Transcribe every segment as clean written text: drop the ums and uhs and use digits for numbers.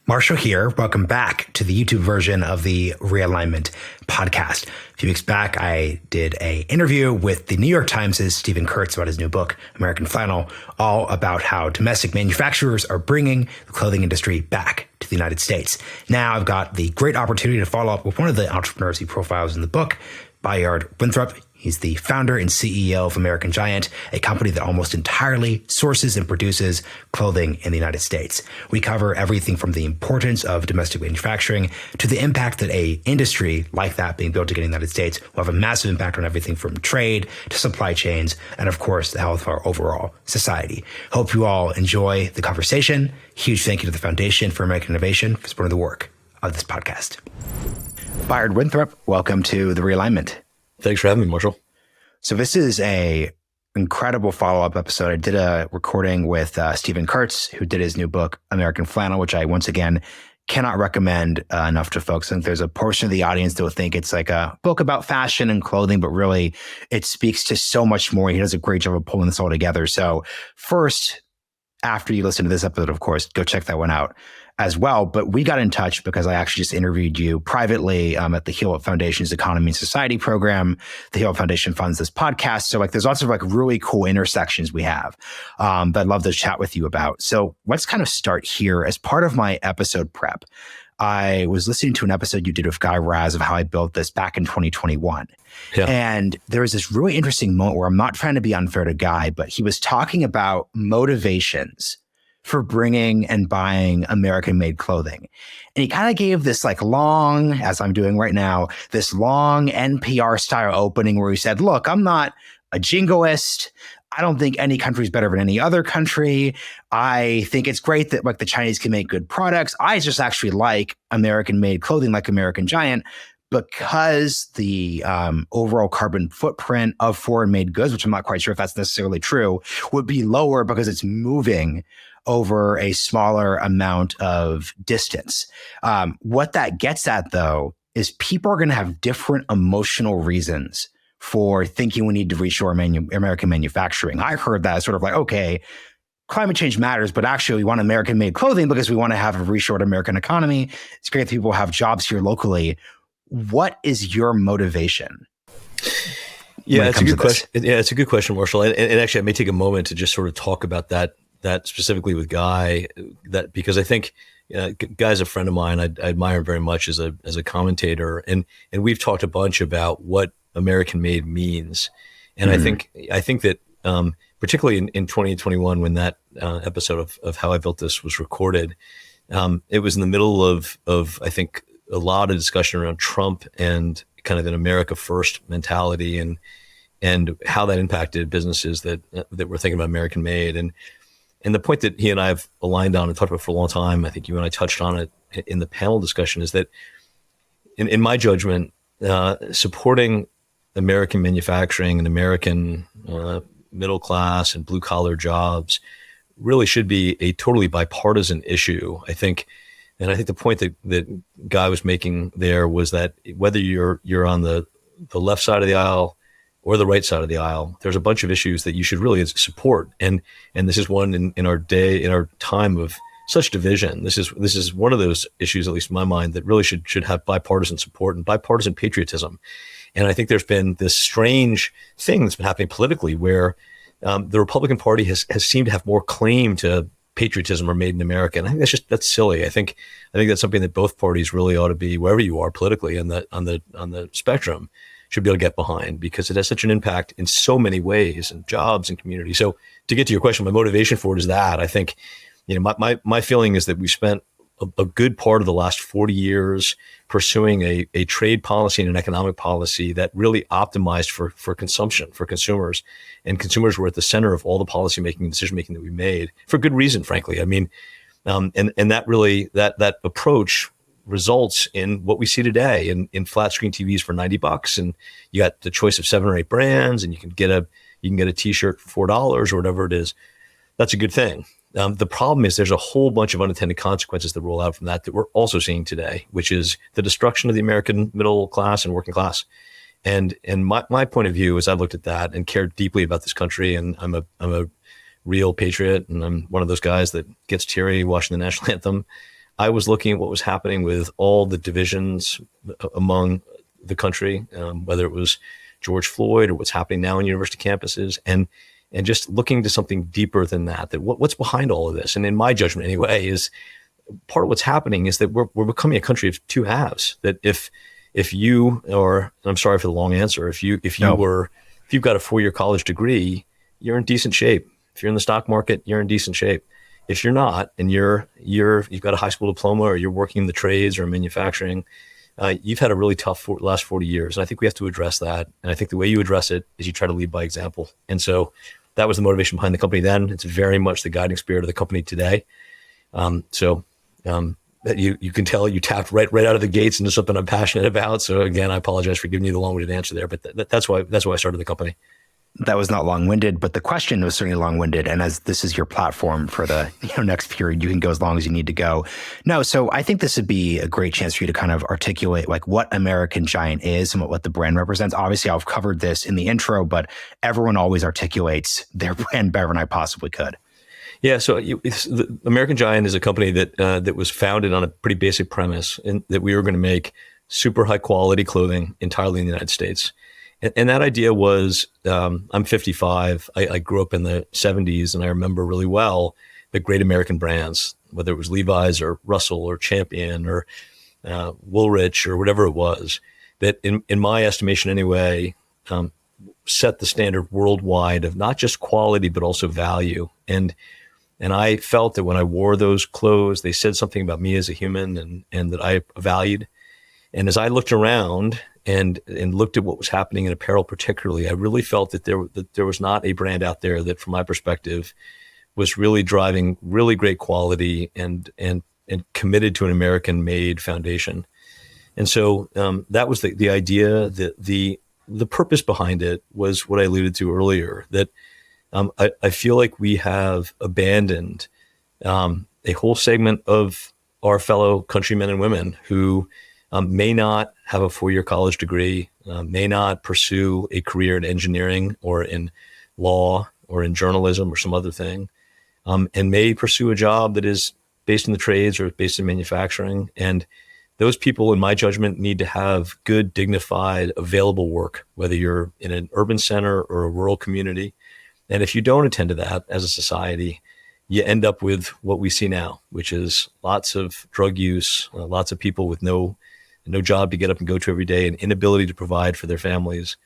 Marshall here. Welcome back to the YouTube version of the Realignment podcast. A few weeks back, I did an interview with the New York Times' Stephen Kurtz about his new book, American Flannel, all about how domestic manufacturers are bringing the clothing industry back to the United States. Now I've got the great opportunity to follow up with one of the entrepreneurs he profiles in the book, Bayard Winthrop. He's the founder and CEO of American Giant, a company that almost entirely sources and produces clothing in the United States. We cover everything from the importance of domestic manufacturing to the impact that a industry like that being built again in the United States will have a massive impact on everything from trade to supply chains and, of course, the health of our overall society. Hope you all enjoy the conversation. Huge thank you to the Foundation for American Innovation for supporting the work of this podcast. Bayard Winthrop, welcome to the Realignment. Thanks for having me, Marshall. So this is a incredible follow-up episode. I did a recording with Stephen Kurtz, who did his new book, American Flannel, which I, once again, cannot recommend enough to folks. And there's a portion of the audience that will think it's like a book about fashion and clothing, but really it speaks to so much more. He does a great job of pulling this all together. So first, after you listen to this episode, of course, go check that one out as well. But we got in touch because I actually just interviewed you privately at the Hewlett Foundation's Economy and Society program. The Hewlett Foundation funds this podcast. So there's lots of really cool intersections we have that I'd love to chat with you about. So let's kind of start here. As part of my episode prep, I was listening to an episode you did with Guy Raz of how I built this back in 2021. Yeah. And there was this really interesting moment where I'm not trying to be unfair to Guy, but he was talking about motivations for bringing and buying American-made clothing. And he kind of gave this long, as I'm doing right now, this long NPR-style opening where he said, look, I'm not a jingoist. I don't think any country is better than any other country. I think it's great that the Chinese can make good products. I just actually like American-made clothing like American Giant because the overall carbon footprint of foreign-made goods, which I'm not quite sure if that's necessarily true, would be lower because it's moving over a smaller amount of distance. What that gets at, though, is people are going to have different emotional reasons for thinking we need to reshore American manufacturing. I heard that as sort of okay, climate change matters, but actually we want American-made clothing because we want to have a reshored American economy. It's great that people have jobs here locally. What is your motivation? Yeah, it's a good question. Yeah, it's a good question, Marshall. And actually, I may take a moment to just sort of talk about that specifically with Guy, because I think Guy's a friend of mine. I admire him very much as a commentator, and we've talked a bunch about what American made means. And I think that particularly in 2021, when that episode of How I Built This was recorded, it was in the middle of I think a lot of discussion around Trump and kind of an America First mentality and how that impacted businesses that were thinking about American made. And the point that he and I have aligned on and talked about for a long time, I think you and I touched on it in the panel discussion, is that in my judgment, supporting American manufacturing and American middle class and blue collar jobs really should be a totally bipartisan issue. I think the point that Guy was making there was that whether you're on the left side of the aisle or the right side of the aisle, there's a bunch of issues that you should really support. And this is one in our time of such division. This is one of those issues, at least in my mind, that really should have bipartisan support and bipartisan patriotism. And I think there's been this strange thing that's been happening politically where the Republican Party has seemed to have more claim to patriotism or made in America. And I think that's silly. I think that's something that both parties really ought to be, wherever you are politically on the spectrum, should be able to get behind, because it has such an impact in so many ways, and jobs and community. So to get to your question, my motivation for it is that I think, my feeling is that we spent a good part of the last 40 years pursuing a trade policy and an economic policy that really optimized for consumption, for consumers. And consumers were at the center of all the policymaking and decision-making that we made, for good reason, frankly. I mean, and that really, that approach results in what we see today in flat screen TVs for $90, and you got the choice of 7 or 8 brands, and you can get a t-shirt for $4 or whatever it is. That's a good thing. The problem is there's a whole bunch of unintended consequences that roll out from that we're also seeing today, which is the destruction of the American middle class and working class. And my point of view is I looked at that and cared deeply about this country, and I'm a real patriot, and I'm one of those guys that gets teary watching the national anthem. I was looking at what was happening with all the divisions among the country, whether it was George Floyd or what's happening now on university campuses, and just looking to something deeper than that what's behind all of this. And in my judgment anyway, is part of what's happening is that we're becoming a country of two halves. That if you, or I'm sorry for the long answer, if you've got a 4-year college degree, you're in decent shape. If you're in the stock market, you're in decent shape. If you're not, and you've got a high school diploma, or you're working in the trades or manufacturing, you've had a really tough last 40 years. And I think we have to address that. And I think the way you address it is you try to lead by example. And so that was the motivation behind the company then. It's very much the guiding spirit of the company today. You can tell you tapped right out of the gates into something I'm passionate about. So again, I apologize for giving you the long-winded answer there, but that's why I started the company. That was not long-winded, but the question was certainly long-winded. And as this is your platform for the next period, you can go as long as you need to go. No, so I think this would be a great chance for you to kind of articulate like what American Giant is and what the brand represents. Obviously, I've covered this in the intro, but everyone always articulates their brand better than I possibly could. Yeah, so the American Giant is a company that was founded on a pretty basic premise, that we were going to make super high quality clothing entirely in the United States. And that idea was, I'm 55. I grew up in the 70s, and I remember really well the great American brands, whether it was Levi's or Russell or Champion or Woolrich or whatever it was, that in my estimation anyway, set the standard worldwide of not just quality, but also value. And I felt that when I wore those clothes, they said something about me as a human and that I valued. And as I looked around and looked at what was happening in apparel particularly, I really felt that there was not a brand out there that, from my perspective, was really driving really great quality and committed to an American-made foundation. And so that was the idea. The purpose behind it was what I alluded to earlier, that I feel like we have abandoned a whole segment of our fellow countrymen and women who may not have a 4-year college degree, may not pursue a career in engineering or in law or in journalism or some other thing, and may pursue a job that is based in the trades or based in manufacturing. And those people, in my judgment, need to have good, dignified, available work, whether you're in an urban center or a rural community. And if you don't attend to that as a society, you end up with what we see now, which is lots of drug use, lots of people with no job to get up and go to every day, and inability to provide for their families.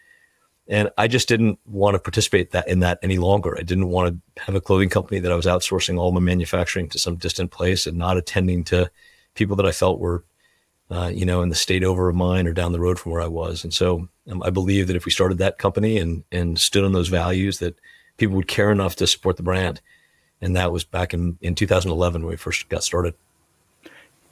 And I just didn't want to participate in that any longer. I didn't want to have a clothing company that I was outsourcing all my manufacturing to some distant place and not attending to people that I felt were, in the state over of mine or down the road from where I was. And so I believe that if we started that company and stood on those values, that people would care enough to support the brand. And that was back in 2011 when we first got started.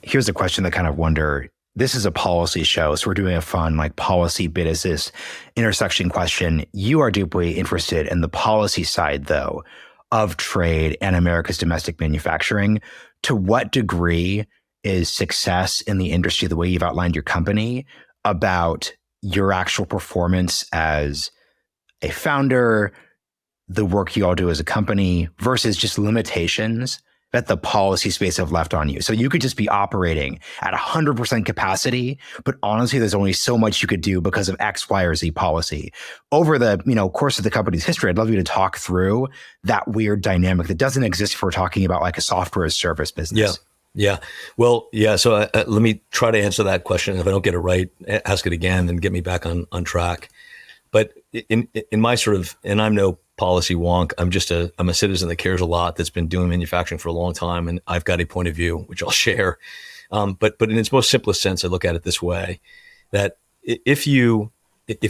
Here's a question that kind of wonder. This is a policy show, so we're doing a fun policy bit as this intersection question. You are deeply interested in the policy side, though, of trade and America's domestic manufacturing. To what degree is success in the industry, the way you've outlined your company, about your actual performance as a founder, the work you all do as a company, versus just limitations that the policy space have left on you? So you could just be operating at 100% capacity, but honestly, there's only so much you could do because of X, Y, or Z policy. Over the course of the company's history, I'd love you to talk through that weird dynamic that doesn't exist if we're talking about a software as service business. Yeah. Well, yeah. So let me try to answer that question. If I don't get it right, ask it again and get me back on track. But in my and I'm no policy wonk. I'm a citizen that cares a lot, that's been doing manufacturing for a long time, and I've got a point of view which I'll share. But in its most simplest sense, I look at it this way: that if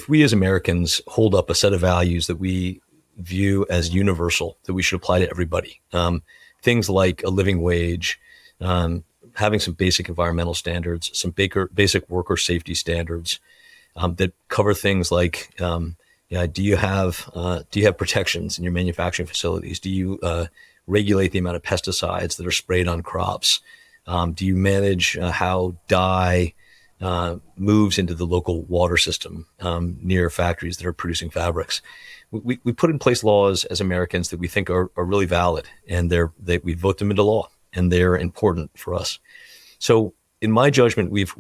we as Americans hold up a set of values that we view as universal, that we should apply to everybody, things like a living wage, having some basic environmental standards, some basic worker safety standards, that cover things like, do you have protections in your manufacturing facilities? Do you regulate the amount of pesticides that are sprayed on crops? Do you manage how dye moves into the local water system near factories that are producing fabrics? We put in place laws as Americans that we think are really valid, and we vote them into law, and they're important for us. So in my judgment, we've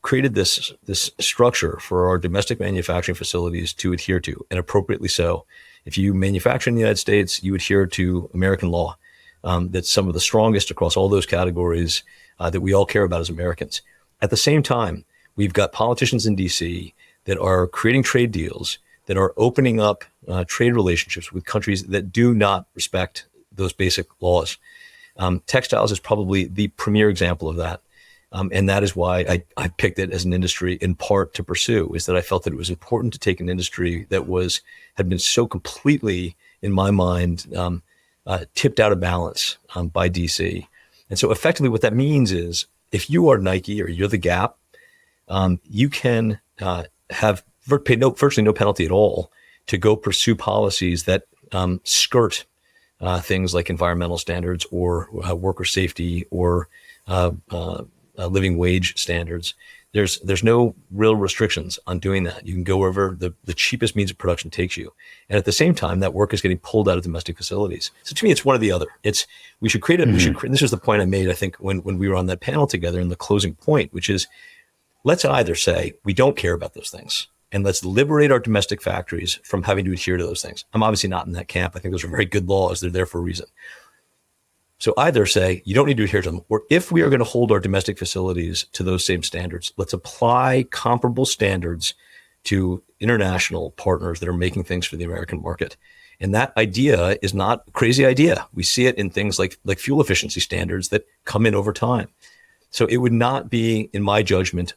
created this structure for our domestic manufacturing facilities to adhere to, and appropriately so. If you manufacture in the United States, you adhere to American law. That's some of the strongest across all those categories that we all care about as Americans. At the same time, we've got politicians in DC that are creating trade deals, that are opening up trade relationships with countries that do not respect those basic laws. Textiles is probably the premier example of that. And that is why I picked it as an industry in part to pursue, is that I felt that it was important to take an industry that had been so completely, in my mind, tipped out of balance by DC. And so effectively what that means is if you are Nike or you're the Gap, you can have virtually no penalty at all to go pursue policies that skirt things like environmental standards or worker safety or living wage standards. There's no real restrictions on doing that. You can go wherever the cheapest means of production takes you. And at the same time, that work is getting pulled out of domestic facilities. So to me, it's one or the other. We should create this is the point I made, I think, when we were on that panel together in the closing point, which is let's either say we don't care about those things and let's liberate our domestic factories from having to adhere to those things. I'm obviously not in that camp. I think those are very good laws. They're there for a reason. So either say you don't need to adhere to them, or if we are going to hold our domestic facilities to those same standards, let's apply comparable standards to international partners that are making things for the American market. And that idea is not a crazy idea. We see it in things like fuel efficiency standards that come in over time. So it would not be, in my judgment,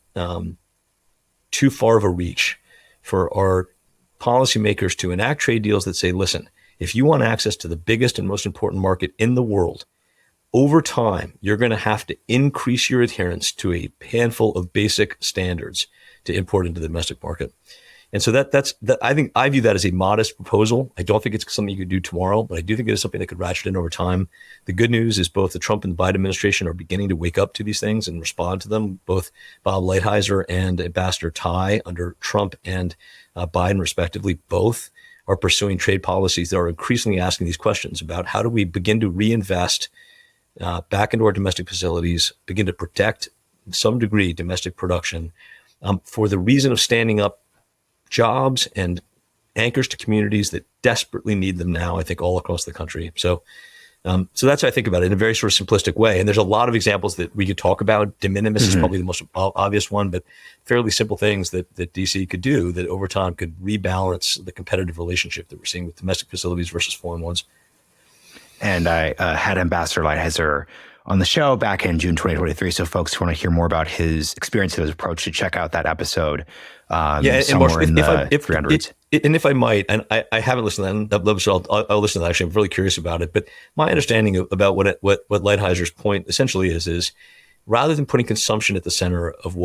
too far of a reach for our policymakers to enact trade deals that say, listen, if you want access to the biggest and most important market in the world, over time, you're going to have to increase your adherence to a handful of basic standards to import into the domestic market. And so that's I view that as a modest proposal. I don't think it's something you could do tomorrow, but I do think it is something that could ratchet in over time. The good news is both the Trump and the Biden administration are beginning to wake up to these things and respond to them. Both Bob Lighthizer and Ambassador Tai under Trump and Biden, respectively, both are pursuing trade policies that are increasingly asking these questions about how do we begin to reinvest back into our domestic facilities, begin to protect, to some degree, domestic production for the reason of standing up jobs and anchors to communities that desperately need them now, I think, all across the country. So that's how I think about it in a very sort of simplistic way. And there's a lot of examples that we could talk about. De minimis is probably the most obvious one, but fairly simple things that DC could do that over time could rebalance the competitive relationship that we're seeing with domestic facilities versus foreign ones. And I had Ambassador Lighthizer on the show back in June 2023. So folks who want to hear more about his experience and his approach should check out that episode. Somewhere in the 300s. And if I might, and I haven't listened to that, so I'll listen to that. Actually, I'm really curious about it. But my understanding about what Lighthizer's point essentially is rather than putting consumption at the center of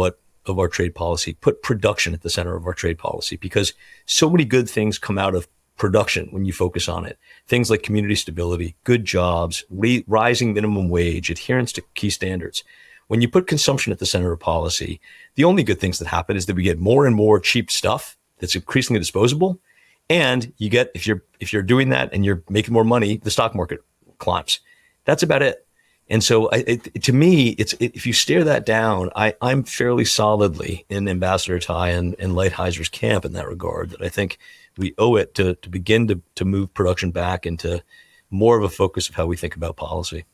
our trade policy, put production at the center of our trade policy, because so many good things come out of production when you focus on it. Things like community stability, good jobs, rising minimum wage, adherence to key standards. When you put consumption at the center of policy, the only good things that happen is that we get more and more cheap stuff that's increasingly disposable. And you get, if you're doing that and you're making more money, the stock market climbs. That's about it. And so to me, if you stare that down, I'm fairly solidly in Ambassador Tai and Lighthizer's camp in that regard, that I think we owe it to begin to move production back into more of a focus of how we think about policy.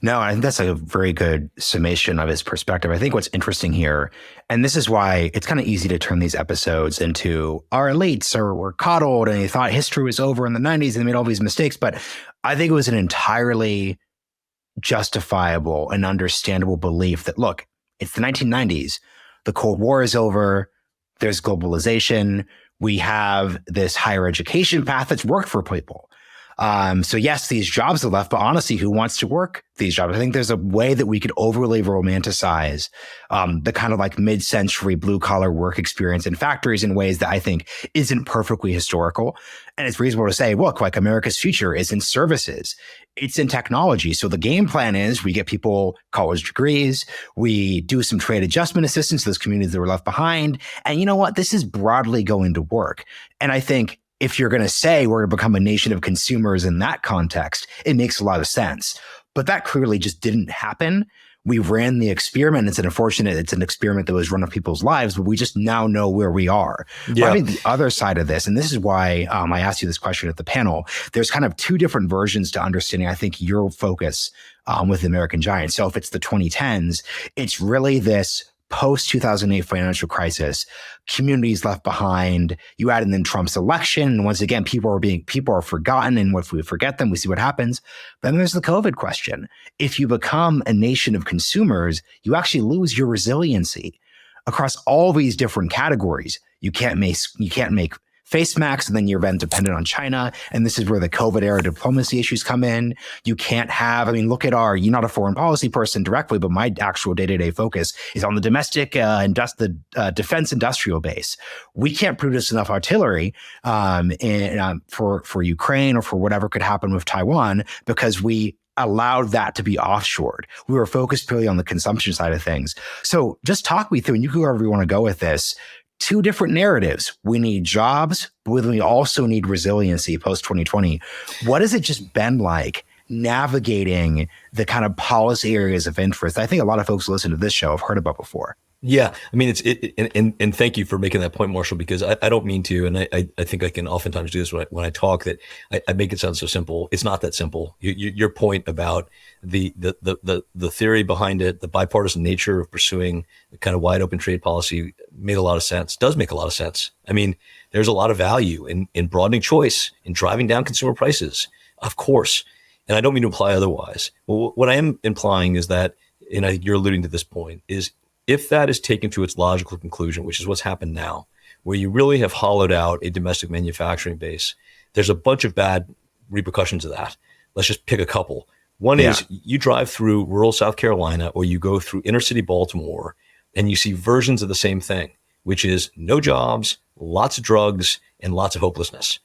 No, I think that's a very good summation of his perspective. I think what's interesting here, and this is why it's kind of easy to turn these episodes into our elites were coddled and they thought history was over in the 90s and they made all these mistakes. But I think it was an entirely justifiable and understandable belief that, look, it's the 1990s. The Cold War is over. There's globalization. We have this higher education path that's worked for people. So yes, these jobs are left, but honestly, who wants to work these jobs? I think there's a way that we could overly romanticize the kind of like mid-century blue-collar work experience in factories in ways that I think isn't perfectly historical. And it's reasonable to say, look, like America's future is in services. It's in technology. So the game plan is we get people college degrees, we do some trade adjustment assistance to those communities that were left behind. And you know what? This is broadly going to work. And I think if you're going to say we're going to become a nation of consumers in that context, it makes a lot of sense. But that clearly just didn't happen We ran the experiment. It's an experiment that was run on people's lives, but we just now know where we are. Yeah. But I think the other side of this, and this is why I asked you this question at the panel, there's kind of two different versions to understanding, I think, your focus with American Giant. So if it's the 2010s, it's really this post-2008 financial crisis, communities left behind. You add in then Trump's election, and once again, people are forgotten, and if we forget them, we see what happens. Then there's the COVID question. If you become a nation of consumers, you actually lose your resiliency across all these different categories. You can't make face masks, and then you're then dependent on China. And this is where the COVID era diplomacy issues come in. You can't have, look at you're not a foreign policy person directly, but my actual day-to-day focus is on the domestic defense industrial base. We can't produce enough artillery for Ukraine or for whatever could happen with Taiwan because we allowed that to be offshored. We were focused purely on the consumption side of things. So just talk me through, and you can go wherever you want to go with this, two different narratives. We need jobs, but we also need resiliency post-2020. What has it just been like navigating the kind of policy areas of interest I think a lot of folks who listen to this show have heard about before? Yeah. And thank you for making that point, Marshall, because I don't mean to, and I think I can oftentimes do this when I talk, that I make it sound so simple. It's not that simple. Your point about the theory behind it, the bipartisan nature of pursuing the kind of wide open trade policy made a lot of sense, does make a lot of sense. There's a lot of value in broadening choice, in driving down consumer prices, of course. And I don't mean to imply otherwise. Well, what I am implying is that, and I think you're alluding to this point, is if that is taken to its logical conclusion, which is what's happened now, where you really have hollowed out a domestic manufacturing base, there's a bunch of bad repercussions of that. Let's just pick a couple. One is you drive through rural South Carolina or you go through inner city Baltimore and you see versions of the same thing, which is no jobs, lots of drugs, and lots of hopelessness.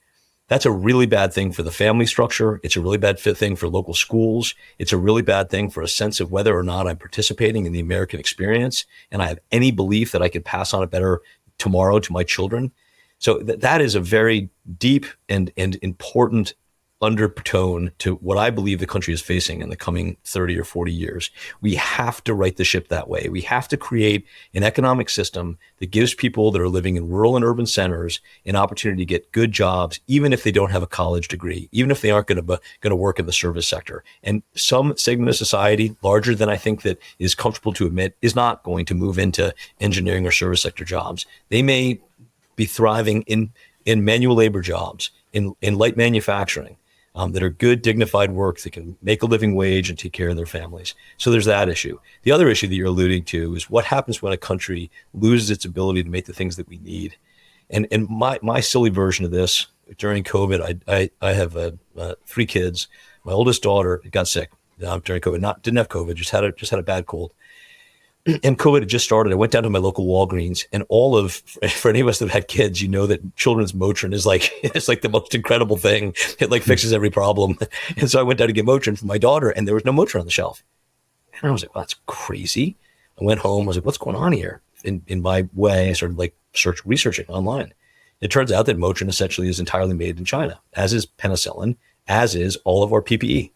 That's a really bad thing for the family structure. It's a really bad thing for local schools. It's a really bad thing for a sense of whether or not I'm participating in the American experience and I have any belief that I could pass on a better tomorrow to my children. So that is a very deep and important undertone to what I believe the country is facing in the coming 30 or 40 years. We have to right the ship that way. We have to create an economic system that gives people that are living in rural and urban centers an opportunity to get good jobs, even if they don't have a college degree, even if they aren't going to work in the service sector. And some segment of society, larger than I think that is comfortable to admit, is not going to move into engineering or service sector jobs. They may be thriving in manual labor jobs, in light manufacturing, that are good, dignified work that can make a living wage and take care of their families. So there's that issue. The other issue that you're alluding to is what happens when a country loses its ability to make the things that we need. And my silly version of this, during COVID, I have 3 kids. My oldest daughter got sick during COVID. Didn't have COVID, just had a bad cold. And COVID had just started. I went down to my local Walgreens, and for any of us that had kids, you know that children's Motrin is it's like the most incredible thing. It fixes every problem. And so I went down to get Motrin for my daughter, and there was no Motrin on the shelf. And I was like, well, that's crazy. I went home. I was like, what's going on here? In my way, I started researching online. It turns out that Motrin essentially is entirely made in China, as is penicillin, as is all of our PPE.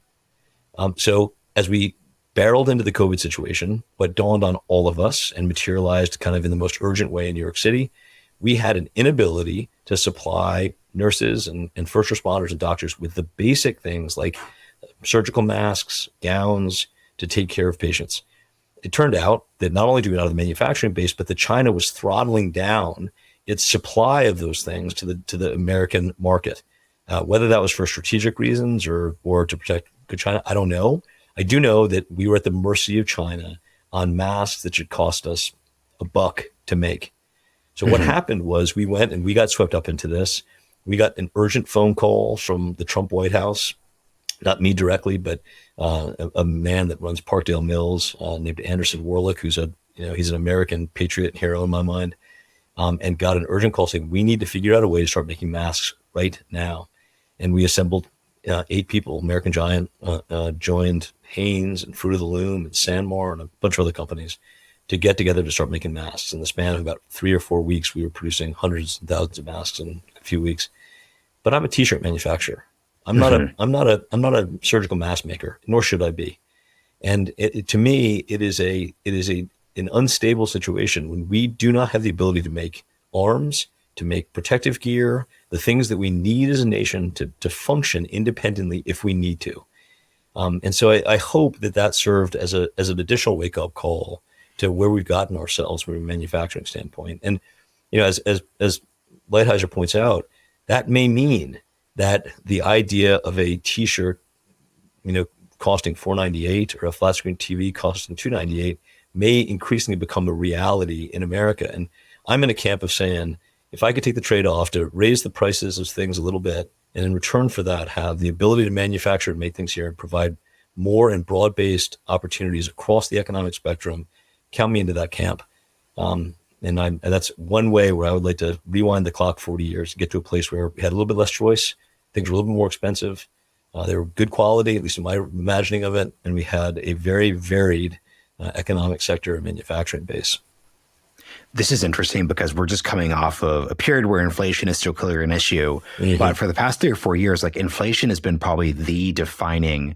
So as we barreled into the COVID situation, what dawned on all of us and materialized kind of in the most urgent way in New York City, we had an inability to supply nurses and first responders and doctors with the basic things like surgical masks, gowns to take care of patients. It turned out that not only do we not have the manufacturing base, but that China was throttling down its supply of those things to the American market. Whether that was for strategic reasons or to protect China, I don't know. I do know that we were at the mercy of China on masks that should cost us $1 to make. So what happened was we went and we got swept up into this. We got an urgent phone call from the Trump White House, not me directly, but a man that runs Parkdale Mills named Andreessen Horowitz, who's he's an American patriot hero in my mind, and got an urgent call saying, we need to figure out a way to start making masks right now. And we assembled 8 people. American Giant joined Hanes and Fruit of the Loom and Sanmar and a bunch of other companies to get together to start making masks. In the span of about 3 or 4 weeks, we were producing hundreds and thousands of masks in a few weeks. But I'm a t-shirt manufacturer. I'm not a surgical mask maker, nor should I be. And to me, it is an unstable situation when we do not have the ability to make arms, to make protective gear, the things that we need as a nation to function independently if we need to. And so I hope that served as an additional wake up call to where we've gotten ourselves from a manufacturing standpoint. And as Lighthizer points out, that may mean that the idea of a T-shirt, costing $4.98 or a flat screen TV costing $2.98 may increasingly become a reality in America. And I'm in a camp of saying, if I could take the trade-off to raise the prices of things a little bit, and in return for that, have the ability to manufacture and make things here and provide more and broad-based opportunities across the economic spectrum, count me into that camp. And that's one way where I would like to rewind the clock 40 years, get to a place where we had a little bit less choice, things were a little bit more expensive, they were good quality, at least in my imagining of it, and we had a very varied economic sector and manufacturing base. This is interesting because we're just coming off of a period where inflation is still clearly an issue. Mm-hmm. But for the past 3 or 4 years, inflation has been probably the defining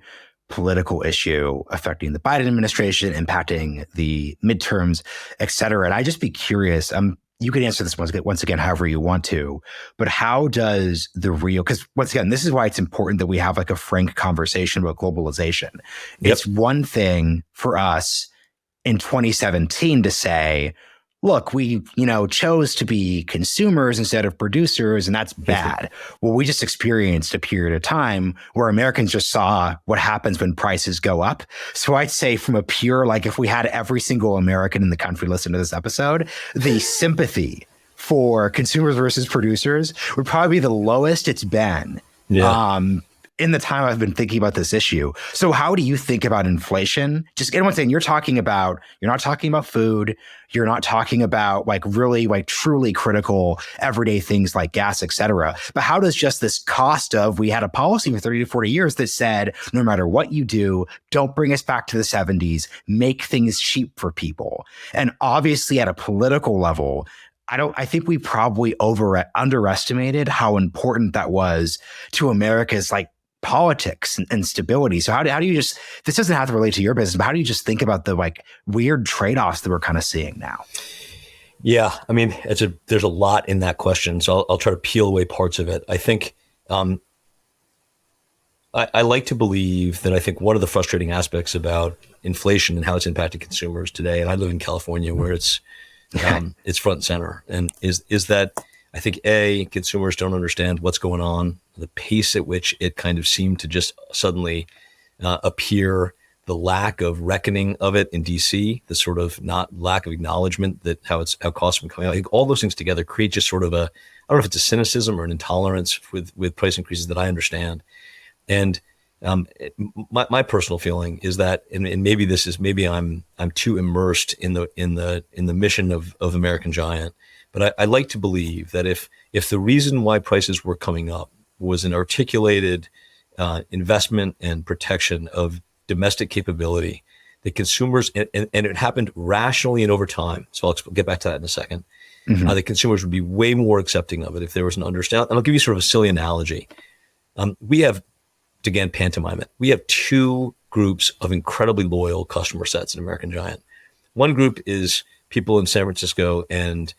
political issue affecting the Biden administration, impacting the midterms, et cetera. And I'd just be curious, you can answer this once again, however you want to, but how does because once again, this is why it's important that we have a frank conversation about globalization. Yep. It's one thing for us in 2017 to say, look, we, chose to be consumers instead of producers, and that's bad. Well, we just experienced a period of time where Americans just saw what happens when prices go up. So I'd say from a pure, if we had every single American in the country listen to this episode, the sympathy for consumers versus producers would probably be the lowest it's been. Yeah. In the time I've been thinking about this issue. So how do you think about inflation? Just get one thing, you're not talking about food. You're not talking about really truly critical everyday things like gas, et cetera. But how does just this cost of, we had a policy for 30 to 40 years that said, no matter what you do, don't bring us back to the 70s, make things cheap for people. And obviously at a political level, I think we probably underestimated how important that was to America's politics and stability. So how do you just, this doesn't have to relate to your business, but how do you just think about the weird trade-offs that we're kind of seeing now? Yeah. I mean, there's a lot in that question. So I'll try to peel away parts of it. I think, I like to believe that I think one of the frustrating aspects about inflation and how it's impacted consumers today, and I live in California where it's front and center, and is that I think consumers don't understand what's going on, the pace at which it kind of seemed to just suddenly appear, the lack of reckoning of it in DC, the sort of lack of acknowledgement that how costs have been coming out. I think all those things together create just sort of I don't know if it's a cynicism or an intolerance with price increases that I understand. And my personal feeling is that, and maybe I'm too immersed in the mission of American Giant. But I like to believe that if the reason why prices were coming up was an articulated investment and protection of domestic capability, the consumers, and it happened rationally and over time, so I'll get back to that in a second, mm-hmm. The consumers would be way more accepting of it if there was an understanding. And I'll give you sort of a silly analogy. We have, again, pantomime it. We have 2 groups of incredibly loyal customer sets in American Giant. One group is people in San Francisco and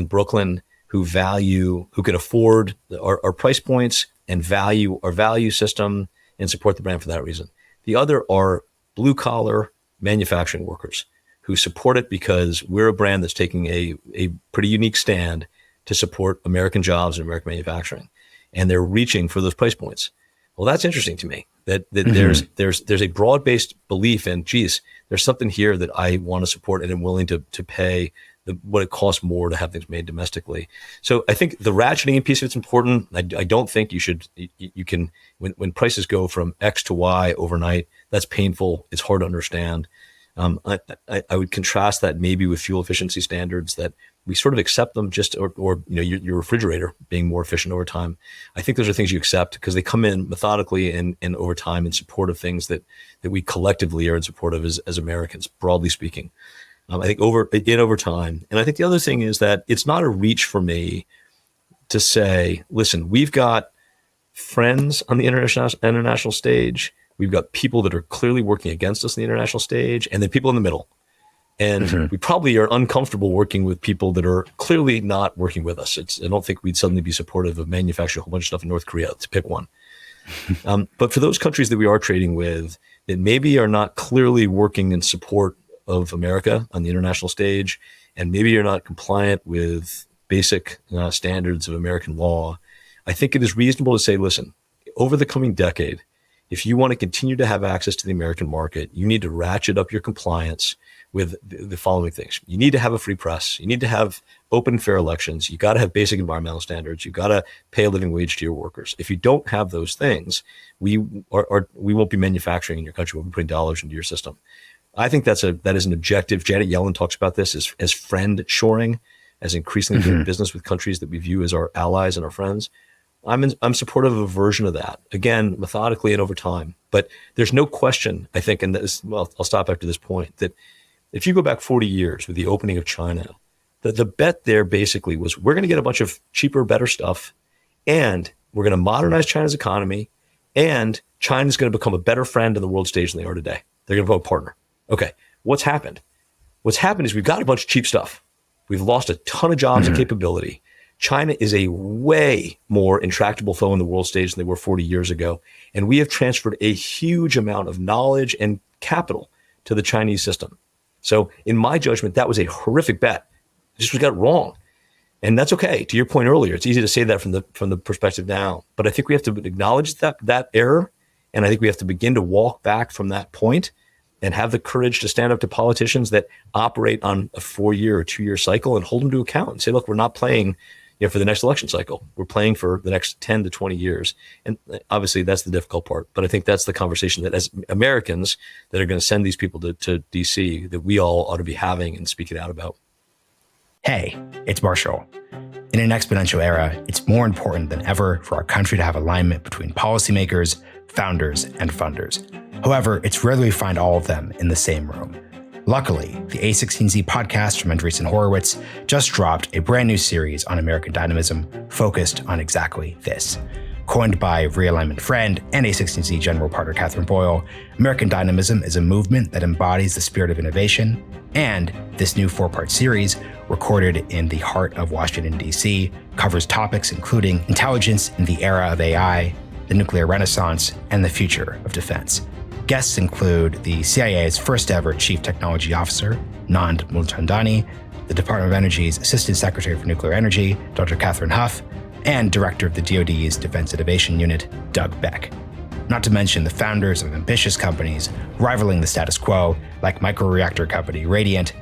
Brooklyn who can afford our price points and value our value system and support the brand for that reason. The other are blue collar manufacturing workers who support it because we're a brand that's taking a pretty unique stand to support American jobs and American manufacturing, and they're reaching for those price points. Well, that's interesting to me that mm-hmm. there's a broad-based belief in, geez, there's something here that I want to support and I'm willing to pay what it costs more to have things made domestically. So I think the ratcheting piece of it's important. I don't think you can, when prices go from X to Y overnight, that's painful. It's hard to understand. I would contrast that maybe with fuel efficiency standards that we sort of accept them or your refrigerator being more efficient over time. I think those are things you accept because they come in methodically and over time in support of things that we collectively are in support of as Americans, broadly speaking. I think over time. And I think the other thing is that it's not a reach for me to say, listen, we've got friends on the international stage We've got people that are clearly working against us on the international stage, and then people in the middle. And we probably are uncomfortable working with people that are clearly not working with us. I don't think we'd suddenly be supportive of manufacturing a whole bunch of stuff in North Korea, to pick one. But for those countries that we are trading with that maybe are not clearly working in support of America on the international stage, and maybe you're not compliant with basic standards of American law, I think it is reasonable to say, listen, over the coming decade, if you want to continue to have access to the American market, you need to ratchet up your compliance with the following things. You need to have a free press. You need to have open and fair elections. You got to have basic environmental standards. You got to pay a living wage to your workers. If you don't have those things, we won't be manufacturing in your country. We'll be putting dollars into your system. I think that is an objective. Janet Yellen talks about this as friend shoring, as increasingly doing business with countries that we view as our allies and our friends. I'm supportive of a version of that, again, methodically and over time. But there's no question, I think, and I'll stop after this point, that if you go back 40 years with the opening of China, the bet there basically was we're going to get a bunch of cheaper, better stuff, and we're going to modernize China's economy, and China's going to become a better friend on the world stage than they are today. They're going to become a partner. Okay, what's happened? What's happened is we've got a bunch of cheap stuff. We've lost a ton of jobs and capability. China is a way more intractable foe on the world stage than they were 40 years ago. And we have transferred a huge amount of knowledge and capital to the Chinese system. So in my judgment, that was a horrific bet. It just got wrong. And that's okay. To your point earlier, it's easy to say that from the perspective now. But I think we have to acknowledge that error. And I think we have to begin to walk back from that point and have the courage to stand up to politicians that operate on a 4-year or 2-year cycle and hold them to account and say, look, we're not playing for the next election cycle. We're playing for the next 10 to 20 years. And obviously that's the difficult part. But I think that's the conversation that as Americans that are going to send these people to DC, that we all ought to be having and speaking out about. Hey, it's Marshall. In an exponential era, it's more important than ever for our country to have alignment between policymakers, founders, and funders. However, it's rare that we find all of them in the same room. Luckily, the A16Z podcast from Andreessen Horowitz just dropped a brand new series on American dynamism focused on exactly this. Coined by Realignment friend and A16Z general partner Catherine Boyle, American dynamism is a movement that embodies the spirit of innovation, and this new 4-part series, recorded in the heart of Washington, D.C., covers topics including intelligence in the era of AI, the nuclear renaissance, and the future of defense. Guests include the CIA's first ever Chief Technology Officer, Nand Mulchandani, the Department of Energy's Assistant Secretary for Nuclear Energy, Dr. Catherine Huff, and Director of the DoD's Defense Innovation Unit, Doug Beck. Not to mention the founders of ambitious companies rivaling the status quo, like microreactor company Radiant,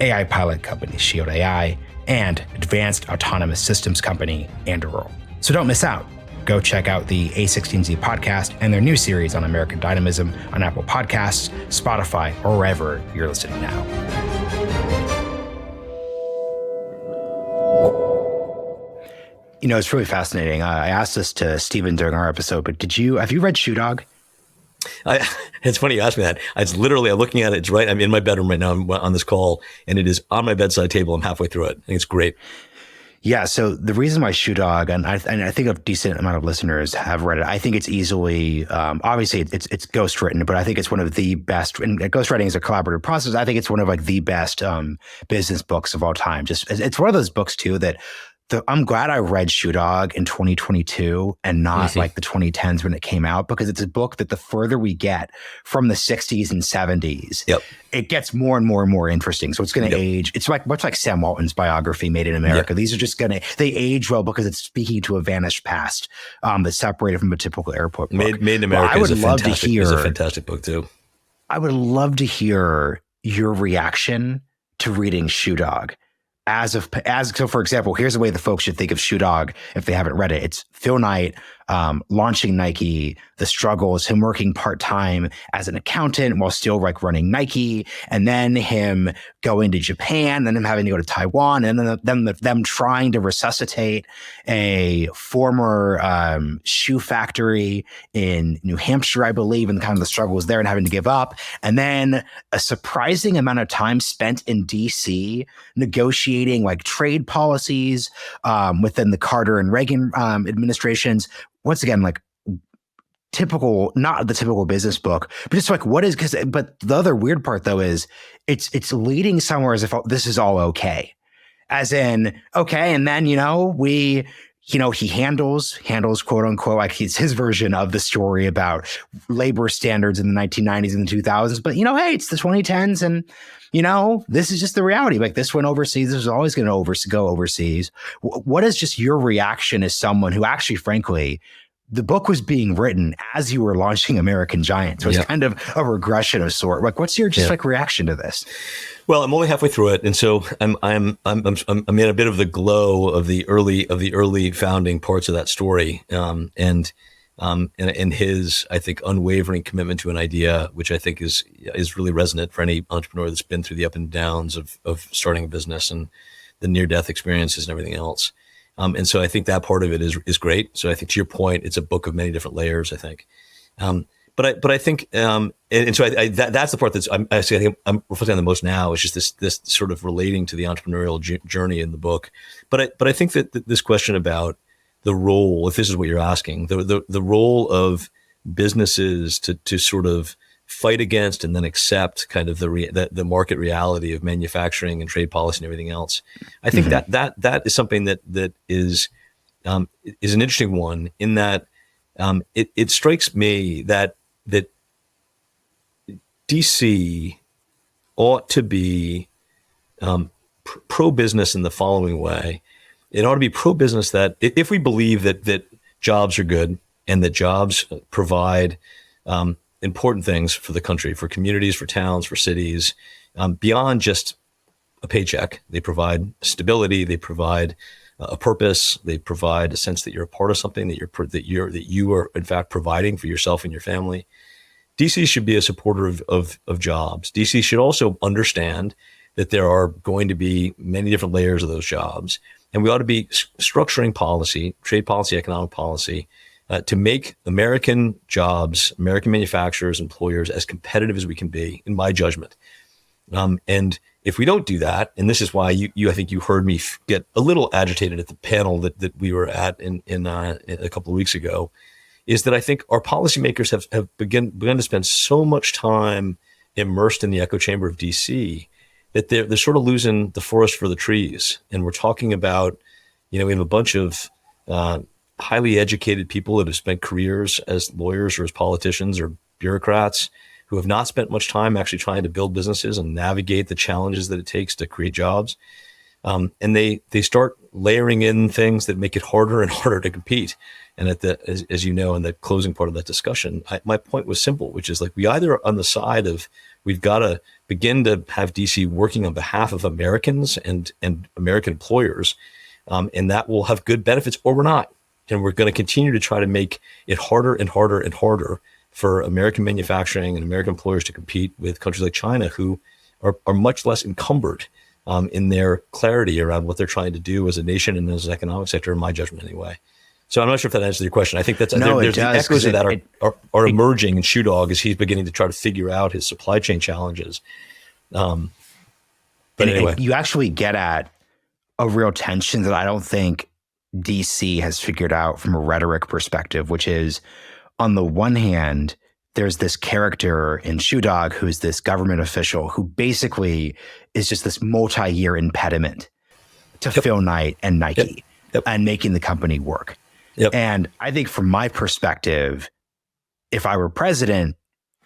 AI pilot company Shield AI, and advanced autonomous systems company Anduril. So don't miss out. Go check out the A16Z podcast and their new series on American dynamism on Apple Podcasts, Spotify, or wherever you're listening now. You know, it's really fascinating. I asked this to Stephen during our episode, but have you read Shoedog? It's funny you asked me that. It's literally, I'm looking at it. It's right. I'm in my bedroom right now. I'm on this call, and it is on my bedside table. I'm halfway through it. I think it's great. Yeah. So the reason why Shoedog, and I think a decent amount of listeners have read it. I think it's easily, obviously it's ghostwritten, but I think it's one of the best. And ghostwriting is a collaborative process. I think it's one of the best business books of all time. Just it's one of those books too that. I'm glad I read Shoedog in 2022 and not the 2010s when it came out, because it's a book that the further we get from the 60s and 70s, it gets more and more and more interesting. So it's going to age. It's much like Sam Walton's biography, Made in America. These are just they age well because it's speaking to a vanished past that's separated from a typical airport book. Made in America is a fantastic book too. I would love to hear your reaction to reading Shoedog. So for example, here's the way the folks should think of Shoedog if they haven't read it. It's Phil Knight launching Nike, the struggles, him working part-time as an accountant while still running Nike, and then him going to Japan, then him having to go to Taiwan, and then them trying to resuscitate a former shoe factory in New Hampshire, I believe, and kind of the struggles there and having to give up. And then a surprising amount of time spent in DC negotiating trade policies within the Carter and Reagan administrations. Once again, not the typical business book, but just like what is, but the other weird part though is it's leading somewhere as if this is all okay. As in, okay, and then, he handles quote unquote, like it's his version of the story about labor standards in the 1990s and the 2000s. But, hey, it's the 2010s and, this is just the reality. Like this went overseas. This is always going to go overseas. What is just your reaction as someone who actually, frankly, the book was being written as you were launching American Giant. So it's kind of a regression of sort. Like, what's your reaction to this? Well, I'm only halfway through it, and so I'm in a bit of the glow of the early founding parts of that story, and his, I think, unwavering commitment to an idea, which I think is really resonant for any entrepreneur that's been through the up and downs of starting a business and the near-death experiences and everything else. And so I think that part of it is great. So I think to your point, it's a book of many different layers, I think. But I think, and so that's the part I think I'm reflecting on the most now, is just this sort of relating to the entrepreneurial journey in the book. But I think that this question about the role, if this is what you're asking, the role of businesses to sort of fight against and then accept kind of the market reality of manufacturing and trade policy and everything else. I think that is something that is an interesting one, in that it strikes me that DC ought to be pro-business in the following way. It ought to be pro-business that if we believe that jobs are good and that jobs provide important things for the country, for communities, for towns, for cities, beyond just a paycheck. They provide stability. They provide a purpose. They provide a sense that you're a part of something, that you are in fact providing for yourself and your family. DC should be a supporter of jobs. DC should also understand that there are going to be many different layers of those jobs, and we ought to be structuring policy, trade policy, economic policy, to make American jobs, American manufacturers, employers as competitive as we can be, in my judgment. And if we don't do that, and this is why I think you heard me get a little agitated at the panel that we were at in a couple of weeks ago, is that I think our policymakers have begun to spend so much time immersed in the echo chamber of DC that they're sort of losing the forest for the trees. And we're talking about, we have a bunch of highly educated people that have spent careers as lawyers or as politicians or bureaucrats who have not spent much time actually trying to build businesses and navigate the challenges that it takes to create jobs. And they start layering in things that make it harder and harder to compete. And as you know, in the closing part of that discussion, my point was simple, which is like, we either are on the side of, we've got to begin to have DC working on behalf of Americans and American employers, and that will have good benefits, or we're not. And we're going to continue to try to make it harder and harder and harder for American manufacturing and American employers to compete with countries like China, who are much less encumbered in their clarity around what they're trying to do as a nation and as an economic sector, in my judgment anyway. So I'm not sure if that answers your question. I think there's the echoes of that are emerging in Shoedog as he's beginning to try to figure out his supply chain challenges. But anyway, you actually get at a real tension that I don't think DC has figured out from a rhetoric perspective, which is, on the one hand, there's this character in Shoedog who's this government official who basically is just this multi-year impediment to Phil Knight and Nike and making the company work. And I think from my perspective, if I were president,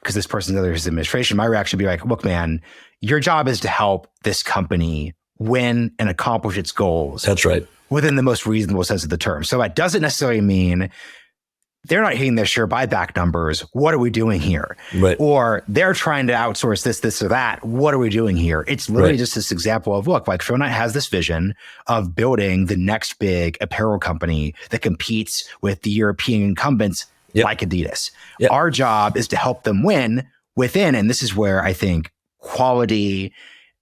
because this person's under his administration, my reaction would be like, look, man, your job is to help this company win and accomplish its goals. That's right. Within the most reasonable sense of the term. So that doesn't necessarily mean they're not hitting their share buyback numbers. What are we doing here? Right. Or they're trying to outsource this, or that. What are we doing here? It's literally just this example of, look, like Phil Knight has this vision of building the next big apparel company that competes with the European incumbents like Adidas. Our job is to help them win within, and this is where I think quality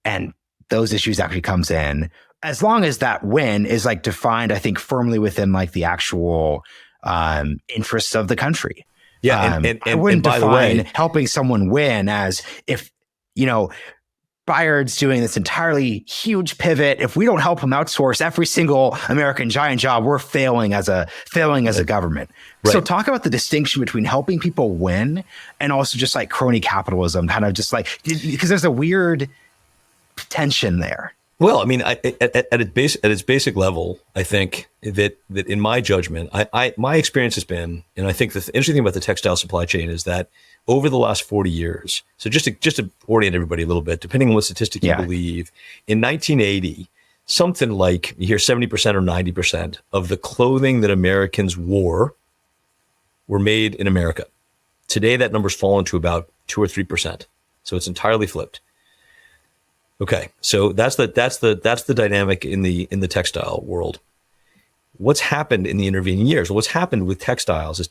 and those issues actually comes in. As long as that win is like defined, I think, firmly within like the actual interests of the country. And I wouldn't by define the way, helping someone win as if, Bayard's doing this entirely huge pivot. If we don't help him outsource every single American giant job, we're failing as a government. Right. So talk about the distinction between helping people win and also just like crony capitalism, kind of just like, because there's a weird tension there. Well, I mean, at its basic level, I think that in my judgment, my experience has been, and I think the interesting thing about the textile supply chain is that over the last 40 years, so just to orient everybody a little bit, depending on what statistic you believe, in 1980, something like, you hear 70% or 90% of the clothing that Americans wore were made in America. Today, that number's fallen to about 2 or 3%. So it's entirely flipped. Okay, so that's the dynamic in the textile world. What's happened in the intervening years? Well, what's happened with textiles is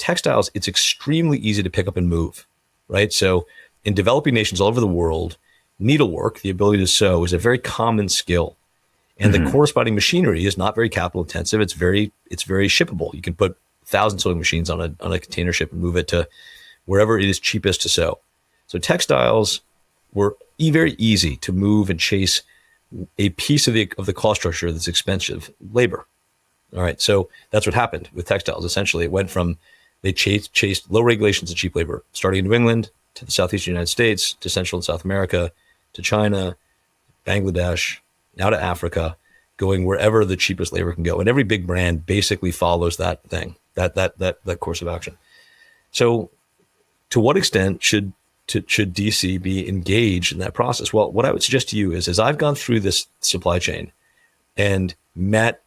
it's extremely easy to pick up and move, right? So in developing nations all over the world, needlework, the ability to sew, is a very common skill. And the corresponding machinery is not very capital intensive. It's very shippable. You can put 1,000 sewing machines on a container ship and move it to wherever it is cheapest to sew. So textiles were very easy to move and chase a piece of the cost structure that's expensive, labor. All right, so that's what happened with textiles. Essentially, it went from they chased low regulations and cheap labor, starting in New England to the southeastern United States, to Central and South America, to China, Bangladesh, now to Africa, going wherever the cheapest labor can go. And every big brand basically follows that thing, that course of action. So, to what extent should DC be engaged in that process? Well, what I would suggest to you is, as I've gone through this supply chain and met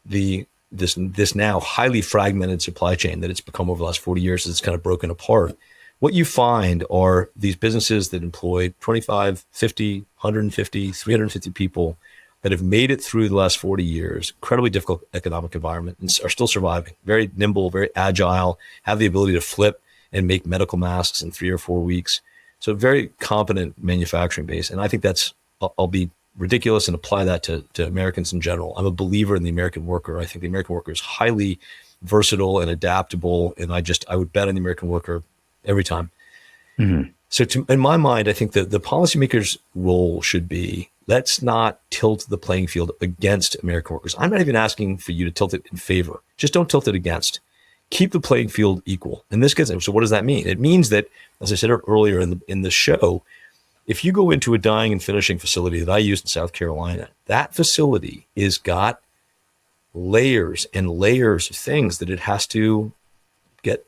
this now highly fragmented supply chain that it's become over the last 40 years, as it's kind of broken apart, what you find are these businesses that employ 25, 50, 150, 350 people that have made it through the last 40 years, incredibly difficult economic environment, and are still surviving, very nimble, very agile, have the ability to flip and make medical masks in 3 or 4 weeks. So very competent manufacturing base. And I think I'll be ridiculous and apply that to Americans in general. I'm a believer in the American worker. I think the American worker is highly versatile and adaptable. And I would bet on the American worker every time. Mm-hmm. So in my mind, I think that the policymaker's role should be, let's not tilt the playing field against American workers. I'm not even asking for you to tilt it in favor. Just don't tilt it against. Keep the playing field equal. And this gets, so what does that mean? It means that, as I said earlier in the show, if you go into a dyeing and finishing facility that I used in South Carolina, that facility is got layers and layers of things that it has to get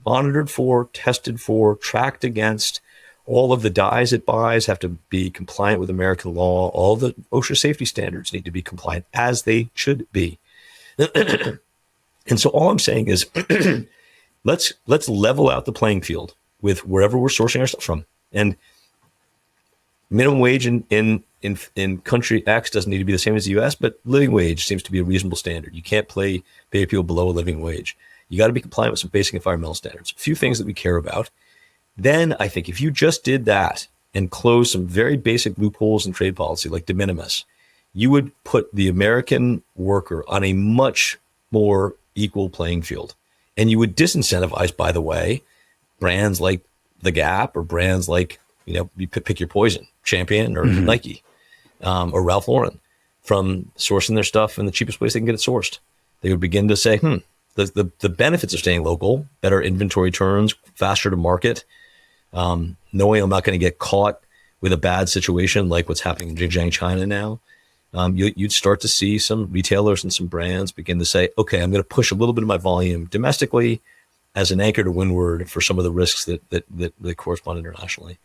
monitored for, tested for, tracked against. All of the dyes it buys have to be compliant with American law. All the OSHA safety standards need to be compliant, as they should be. And so all I'm saying is, let's level out the playing field with wherever we're sourcing our stuff from. And minimum wage in country X doesn't need to be the same as the U.S., but living wage seems to be a reasonable standard. You can't pay people below a living wage. You got to be compliant with some basic environmental standards. A few things that we care about. Then I think if you just did that and closed some very basic loopholes in trade policy, like de minimis, you would put the American worker on a much more equal playing field. And you would disincentivize, by the way, brands like The Gap or brands like, you pick your poison, Champion or Nike or Ralph Lauren, from sourcing their stuff in the cheapest place they can get it sourced. They would begin to say, the benefits of staying local, better inventory turns, faster to market, knowing I'm not going to get caught with a bad situation like what's happening in Xinjiang, China now. You'd start to see some retailers and some brands begin to say, okay, I'm going to push a little bit of my volume domestically as an anchor to windward for some of the risks that correspond internationally.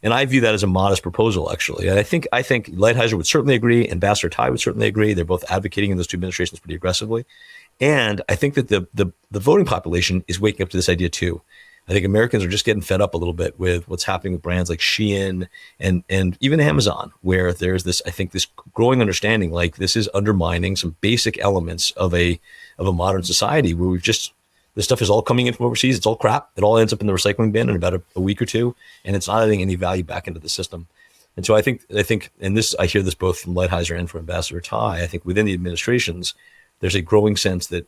And I view that as a modest proposal, actually. And I think Lighthizer would certainly agree, Ambassador Tai would certainly agree. They're both advocating in those two administrations pretty aggressively. And I think that the voting population is waking up to this idea too. I think Americans are just getting fed up a little bit with what's happening with brands like Shein and even Amazon, where there's this growing understanding, like this is undermining some basic elements of a modern society where this stuff is all coming in from overseas. It's all crap. It all ends up in the recycling bin in about a week or two, and it's not adding any value back into the system. And so I think, and this, I hear this both from Lighthizer and from Ambassador Tai, I think within the administrations, there's a growing sense that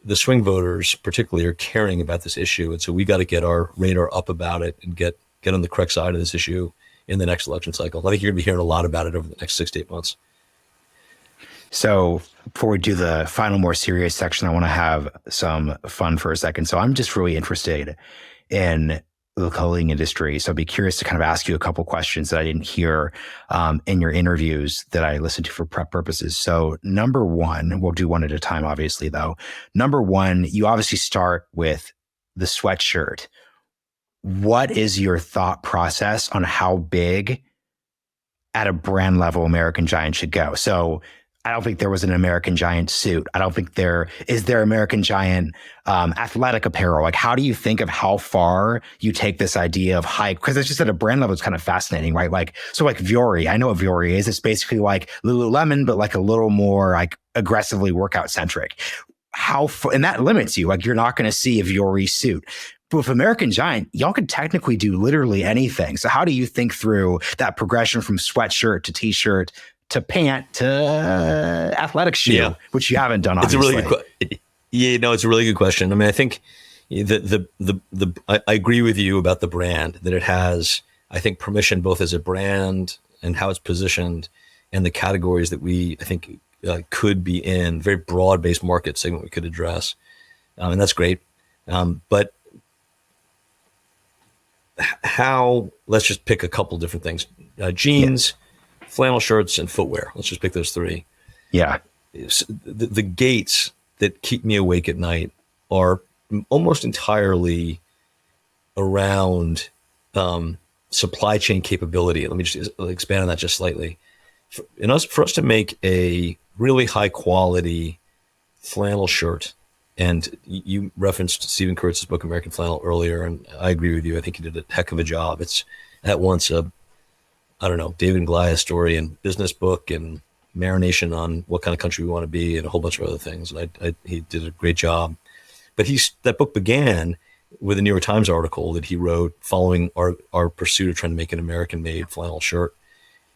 the swing voters particularly are caring about this issue. And so we got to get our radar up about it and get on the correct side of this issue in the next election cycle. I think you're going to be hearing a lot about it over the next 6 to 8 months. So before we do the final, more serious section, I want to have some fun for a second. So I'm just really interested in the clothing industry. So I'd be curious to kind of ask you a couple questions that I didn't hear in your interviews that I listened to for prep purposes. So number one, we'll do one at a time, obviously, though. Number one, you obviously start with the sweatshirt. What is your thought process on how big at a brand level American Giant should go? So I don't think there was an American Giant suit. I don't think there American Giant athletic apparel. Like, how do you think of how far you take this idea of hype? Because it's just at a brand level, it's kind of fascinating, right? Like, so like Vuori, I know what Vuori is. It's basically like Lululemon, but like a little more like aggressively workout centric. And that limits you. Like, you're not going to see a Vuori suit. But with American Giant, y'all could technically do literally anything. So how do you think through that progression from sweatshirt to t-shirt to pant to athletic shoe, which you haven't done, obviously? It's a really good question. I mean, I think I agree with you about the brand, that it has, I think, permission both as a brand and how it's positioned and the categories that we, I think, could be in, very broad-based market segment we could address. And that's great. But let's just pick a couple different things. Jeans, flannel shirts, and footwear. Let's just pick those three. Yeah. The gates that keep me awake at night are almost entirely around supply chain capability. Let me just expand on that just slightly. For us to make a really high quality flannel shirt, and you referenced Stephen Kurtz's book, American Flannel, earlier, and I agree with you. I think he did a heck of a job. It's at once David and Goliath story and business book and marination on what kind of country we want to be and a whole bunch of other things. And he did a great job. But that book began with a New York Times article that he wrote following our pursuit of trying to make an American-made flannel shirt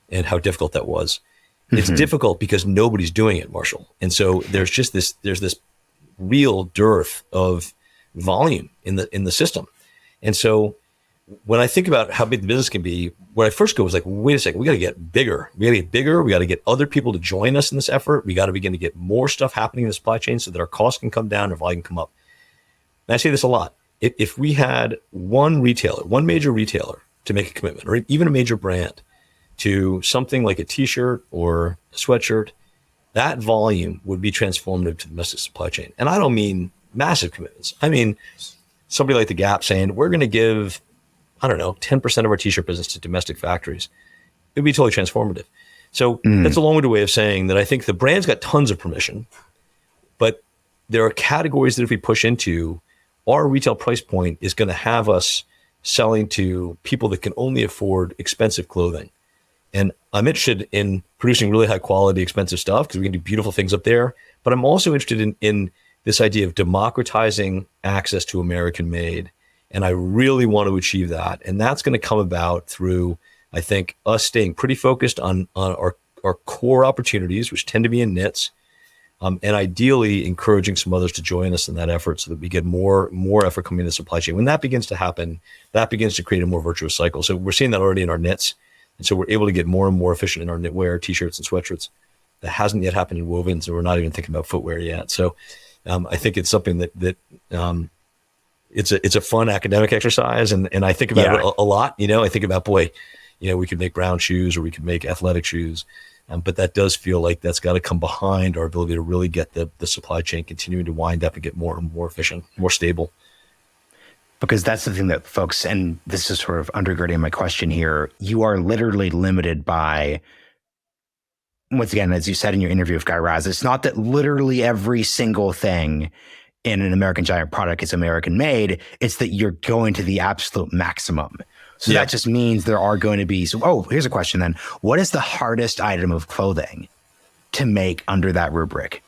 and how difficult that was. Mm-hmm. It's difficult because nobody's doing it, Marshall. And so there's this real dearth of volume in the system. And so when I think about how big the business can be, where I first go was like, wait a second, we got to get bigger. We got to get other people to join us in this effort. We got to begin to get more stuff happening in the supply chain so that our costs can come down, our volume can come up. And I say this a lot. If we had one major retailer to make a commitment, or even a major brand to something like a t-shirt or a sweatshirt, that volume would be transformative to the domestic supply chain. And I don't mean massive commitments. I mean, somebody like the Gap saying, we're going to give, 10% of our t-shirt business to domestic factories. It would be totally transformative. So that's a long-winded way of saying that I think the brand's got tons of permission, but there are categories that if we push into, our retail price point is going to have us selling to people that can only afford expensive clothing. And I'm interested in producing really high quality, expensive stuff because we can do beautiful things up there. But I'm also interested in this idea of democratizing access to American made. And I really want to achieve that. And that's going to come about through, I think, us staying pretty focused on our core opportunities, which tend to be in knits, and ideally encouraging some others to join us in that effort so that we get more effort coming in the supply chain. When that begins to happen, that begins to create a more virtuous cycle. So we're seeing that already in our knits. And so we're able to get more and more efficient in our knitwear, t-shirts, and sweatshirts. That hasn't yet happened in wovens, and we're not even thinking about footwear yet. So I think it's something that it's a fun academic exercise, and I think about it a lot. I think about, we could make brown shoes or we could make athletic shoes, but that does feel like that's got to come behind our ability to really get the supply chain continuing to wind up and get more and more efficient, more stable. Because that's the thing that folks, and this is sort of undergirding my question here, you are literally limited by, once again, as you said in your interview with Guy Raz, it's not that literally every single thing in an American Giant product is American made. It's that you're going to the absolute maximum. So that just means there are going to be, here's a question then. What is the hardest item of clothing to make under that rubric?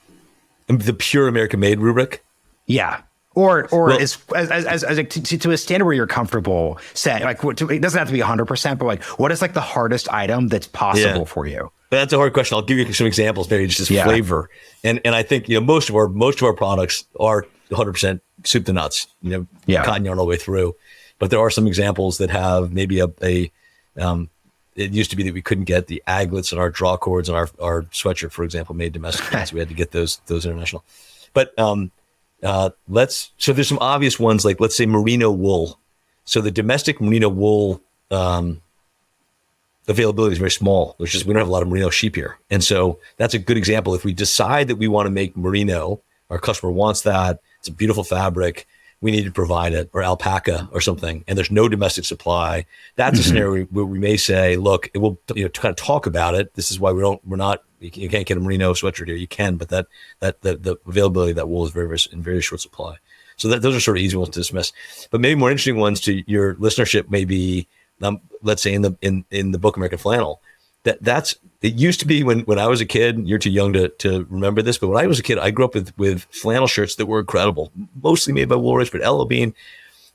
The pure American made rubric? Yeah. Or as to a standard where you're comfortable saying, like, it doesn't have to be 100%, but like, what is like the hardest item that's possible for you? That's a hard question. I'll give you some examples, maybe just as flavor. And I think most of our products are 100% soup to nuts. Cotton yarn all the way through. But there are some examples that have maybe a it used to be that we couldn't get the aglets and our draw cords and our sweatshirt, for example, made domestically. So we had to get those international. But so there's some obvious ones, like let's say merino wool. So the domestic merino wool availability is very small. We don't have a lot of merino sheep here. And so that's a good example. If we decide that we want to make merino, our customer wants that, it's a beautiful fabric, we need to provide it, or alpaca or something, and there's no domestic supply. That's a scenario where we may say, look, we'll kind of talk about it. This is why you can't get a merino sweatshirt here. You can, but the availability of that wool is very, very in very short supply. So those are sort of easy ones to dismiss. But maybe more interesting ones to your listenership may be, let's say in the book American Flannel, it used to be when I was a kid. You're too young to remember this, but when I was a kid, I grew up with flannel shirts that were incredible, mostly made by Woolrich, but L.O. Bean.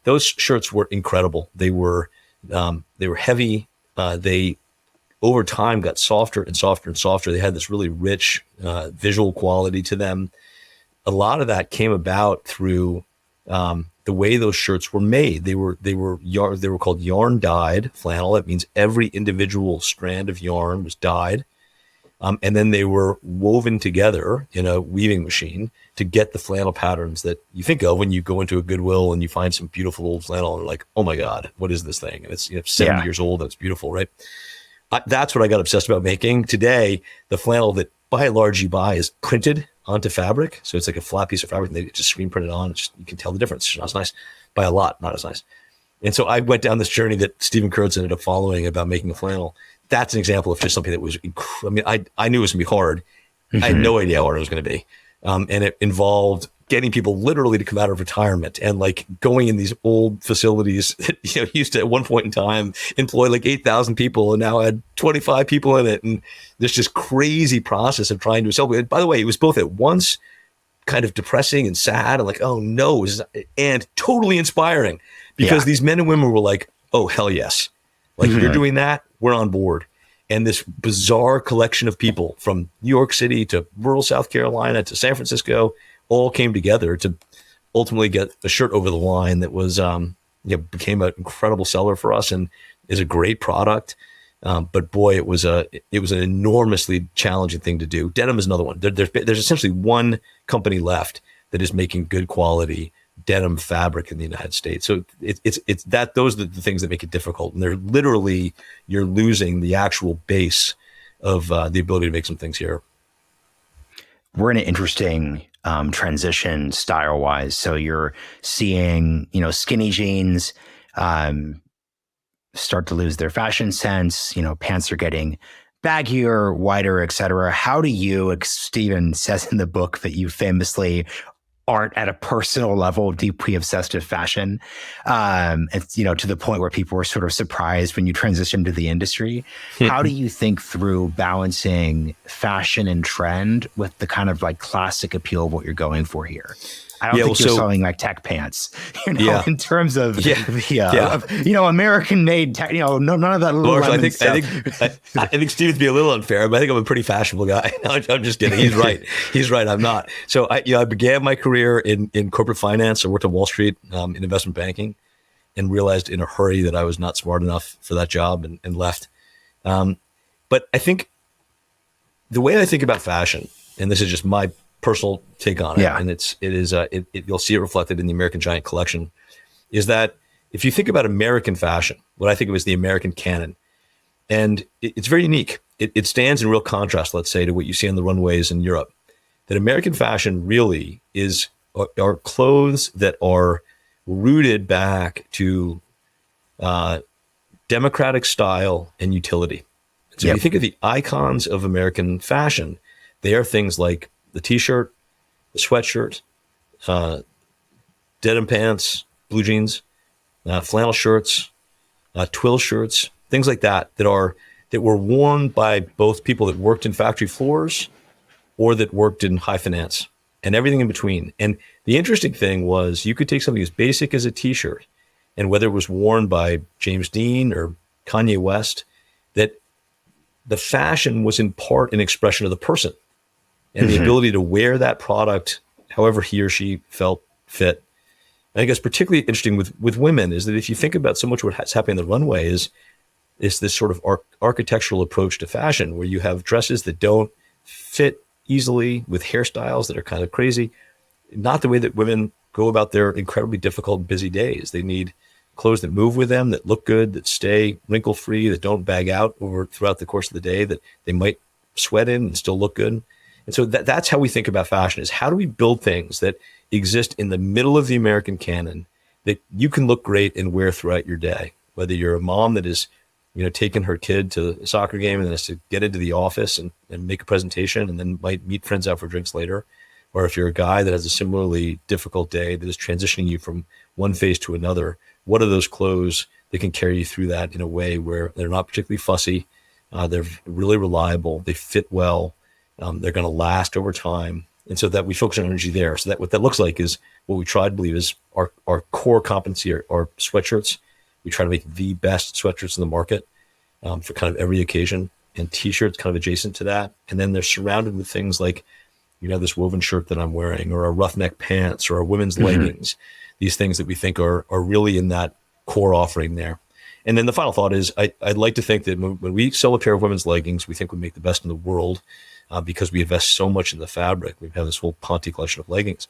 Those shirts were incredible. They were heavy. They over time got softer and softer and softer. They had this really rich visual quality to them. A lot of that came about through the way those shirts were made. They were called yarn dyed flannel. That means every individual strand of yarn was dyed. And then they were woven together in a weaving machine to get the flannel patterns that you think of when you go into a Goodwill and you find some beautiful old flannel and you're like, oh my God, what is this thing? And it's 70 years old and it's beautiful, right? That's what I got obsessed about making. Today, the flannel that by and large you buy is printed onto fabric. So it's like a flat piece of fabric and they just screen print it on. You can tell the difference. It's not as nice by a lot, not as nice. And so I went down this journey that Stephen Kurtz ended up following about making a flannel. That's an example of just something that was, I knew it was going to be hard. I had no idea how hard it was going to be. And it involved getting people literally to come out of retirement and like going in these old facilities that used to at one point in time employ like 8,000 people and now had 25 people in it. And there's just crazy process of trying to sell. By the way, it was both at once kind of depressing and sad and like, oh no, and totally inspiring because these men and women were like, oh, hell yes. Like you're doing that, we're on board. And this bizarre collection of people from New York City to rural South Carolina to San Francisco all came together to ultimately get a shirt over the line that was, became an incredible seller for us and is a great product. But boy, it was an enormously challenging thing to do. Denim is another one. There's essentially one company left that is making good quality denim fabric in the United States. So it's that those are the things that make it difficult. And they're literally, you're losing the actual base of the ability to make some things here. We're in an interesting transition style wise. So you're seeing, skinny jeans start to lose their fashion sense. Pants are getting baggier, wider, et cetera. How do you, Stephen says in the book that you famously aren't at a personal level deeply obsessed with fashion, and to the point where people were sort of surprised when you transitioned to the industry. How do you think through balancing fashion and trend with the kind of like classic appeal of what you're going for here? I don't think you're selling like tech pants, in terms of American made tech, none of that little lemon stuff. I think Steven's being a little unfair, but I think I'm a pretty fashionable guy. No, I'm just kidding. He's right. He's right. I'm not. So I began my career in corporate finance. I worked on Wall Street in investment banking and realized in a hurry that I was not smart enough for that job and left. But I think the way I think about fashion, and this is just my personal take on it, and you'll see it reflected in the American Giant collection, is that if you think about American fashion, what I think of as the American canon, and it's very unique. It stands in real contrast, let's say, to what you see on the runways in Europe. That American fashion really are clothes that are rooted back to democratic style and utility. So if you think of the icons of American fashion, they are things like the t-shirt, the sweatshirt, denim pants, blue jeans, flannel shirts, twill shirts, things like that that were worn by both people that worked in factory floors or that worked in high finance and everything in between. And the interesting thing was you could take something as basic as a t-shirt, and whether it was worn by James Dean or Kanye West, that the fashion was in part an expression of the person. And the ability to wear that product however he or she felt fit. I think it's particularly interesting with women is that if you think about so much what's happening on the runway is is this sort of architectural approach to fashion where you have dresses that don't fit easily with hairstyles that are kind of crazy. Not the way that women go about their incredibly difficult, busy days. They need clothes that move with them, that look good, that stay wrinkle-free, that don't bag out throughout the course of the day, that they might sweat in and still look good. And so that's how we think about fashion, is how do we build things that exist in the middle of the American canon that you can look great and wear throughout your day, whether you're a mom that is taking her kid to a soccer game and then has to get into the office and make a presentation and then might meet friends out for drinks later. Or if you're a guy that has a similarly difficult day that is transitioning you from one phase to another, what are those clothes that can carry you through that in a way where they're not particularly fussy, they're really reliable, they fit well, they're going to last over time. And so that we focus on energy there. So that what that looks like is what we try to believe is our core competency are sweatshirts. We try to make the best sweatshirts in the market for kind of every occasion, and t-shirts kind of adjacent to that. And then they're surrounded with things like, this woven shirt that I'm wearing, or our roughneck pants, or our women's leggings, these things that we think are really in that core offering there. And then the final thought is I'd like to think that when we sell a pair of women's leggings, we think we make the best in the world because we invest so much in the fabric. We have this whole Ponte collection of leggings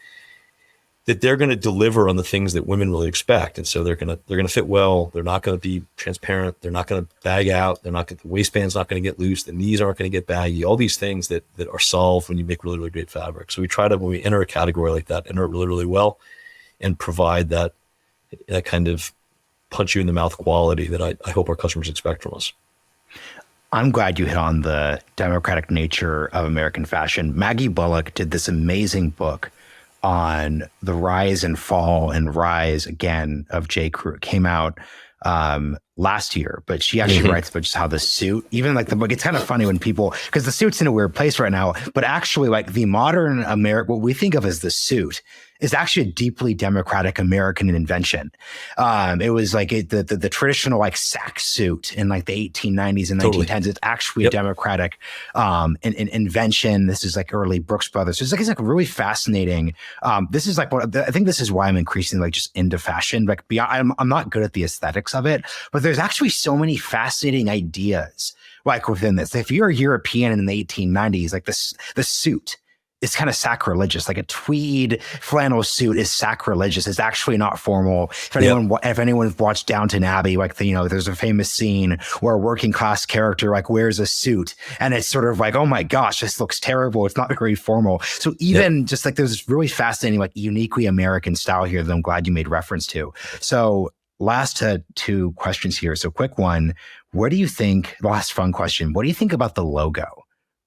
that they're going to deliver on the things that women really expect. And so they're going to fit well. They're not going to be transparent. They're not going to bag out. The waistband's not going to get loose. The knees aren't going to get baggy. All these things that are solved when you make really, really great fabric. So we try to, when we enter a category like that, enter it really, really well and provide that kind of punch you in the mouth quality that I hope our customers expect from us. I'm glad you hit on the democratic nature of American fashion. Maggie Bullock did this amazing book on the rise and fall and rise again of J. Crew. It came out last year, but she actually writes about just how the suit, even like the book, it's kind of funny when people, because the suit's in a weird place right now, but actually like the modern American, what we think of as the suit is actually a deeply democratic American invention. It was like the traditional like sack suit in like the 1890s and 1910s. It's actually a democratic invention. This is like early Brooks Brothers. It's like really fascinating. This is like I think this is why I'm increasingly like just into fashion. Like I'm not good at the aesthetics of it, but there's actually so many fascinating ideas like within this. If you're a European in the 1890s, like the suit, it's kind of sacrilegious. Like a tweed flannel suit is sacrilegious. It's actually not formal. If anyone's watched Downton Abbey, like there's a famous scene where a working class character like wears a suit, and it's sort of like, oh my gosh, this looks terrible. It's not very formal. So even just like there's this really fascinating, like uniquely American style here that I'm glad you made reference to. So last two questions here. So quick one, last fun question, what do you think about the logo?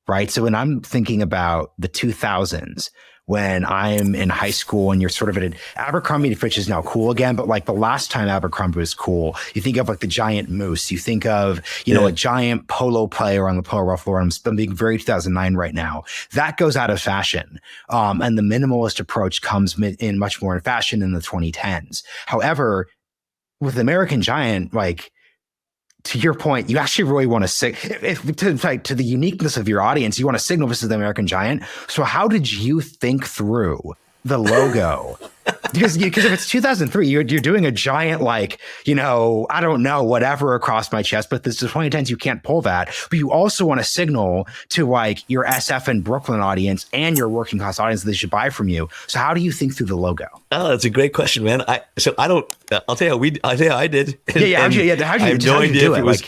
Right. So when I'm thinking about the 2000s, when I'm in high school and you're sort of at Abercrombie & Fitch is now cool again, but like the last time Abercrombie was cool, you think of like the giant moose, you think of, a giant polo player on the Polo Ralph Lauren. I'm being very 2009 right now. That goes out of fashion. And the minimalist approach comes in much more in fashion in the 2010s. However, with American Giant, like, to your point, you actually really want to to the uniqueness of your audience, you want to signal this is the American Giant. So how did you think through the logo? Because if it's 2003, you're doing a giant, like, I don't know, whatever across my chest, but this is 2010s, you can't pull that. But you also want to signal to like your SF and Brooklyn audience and your working class audience that they should buy from you. So how do you think through the logo? Oh, that's a great question, man. I'll tell you how I did. How do you do it? Was,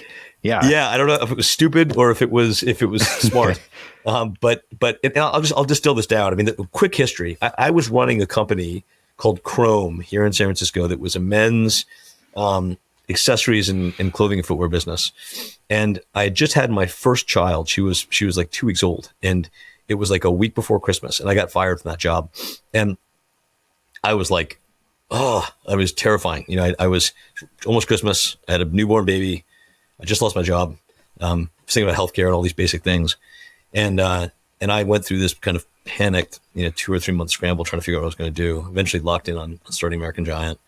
I don't know if it was stupid or if it was smart. I'll distill this down. I mean, the quick history. I was running a company called Chrome here in San Francisco that was a men's accessories and clothing and footwear business. And I had just had my first child. She was like 2 weeks old, and it was like a week before Christmas, and I got fired from that job. And I was like, I was terrifying. I was almost Christmas. I had a newborn baby. I just lost my job. Thinking about healthcare and all these basic things. And I went through this kind of panicked, 2 or 3 month scramble trying to figure out what I was going to do. Eventually locked in on starting American Giant.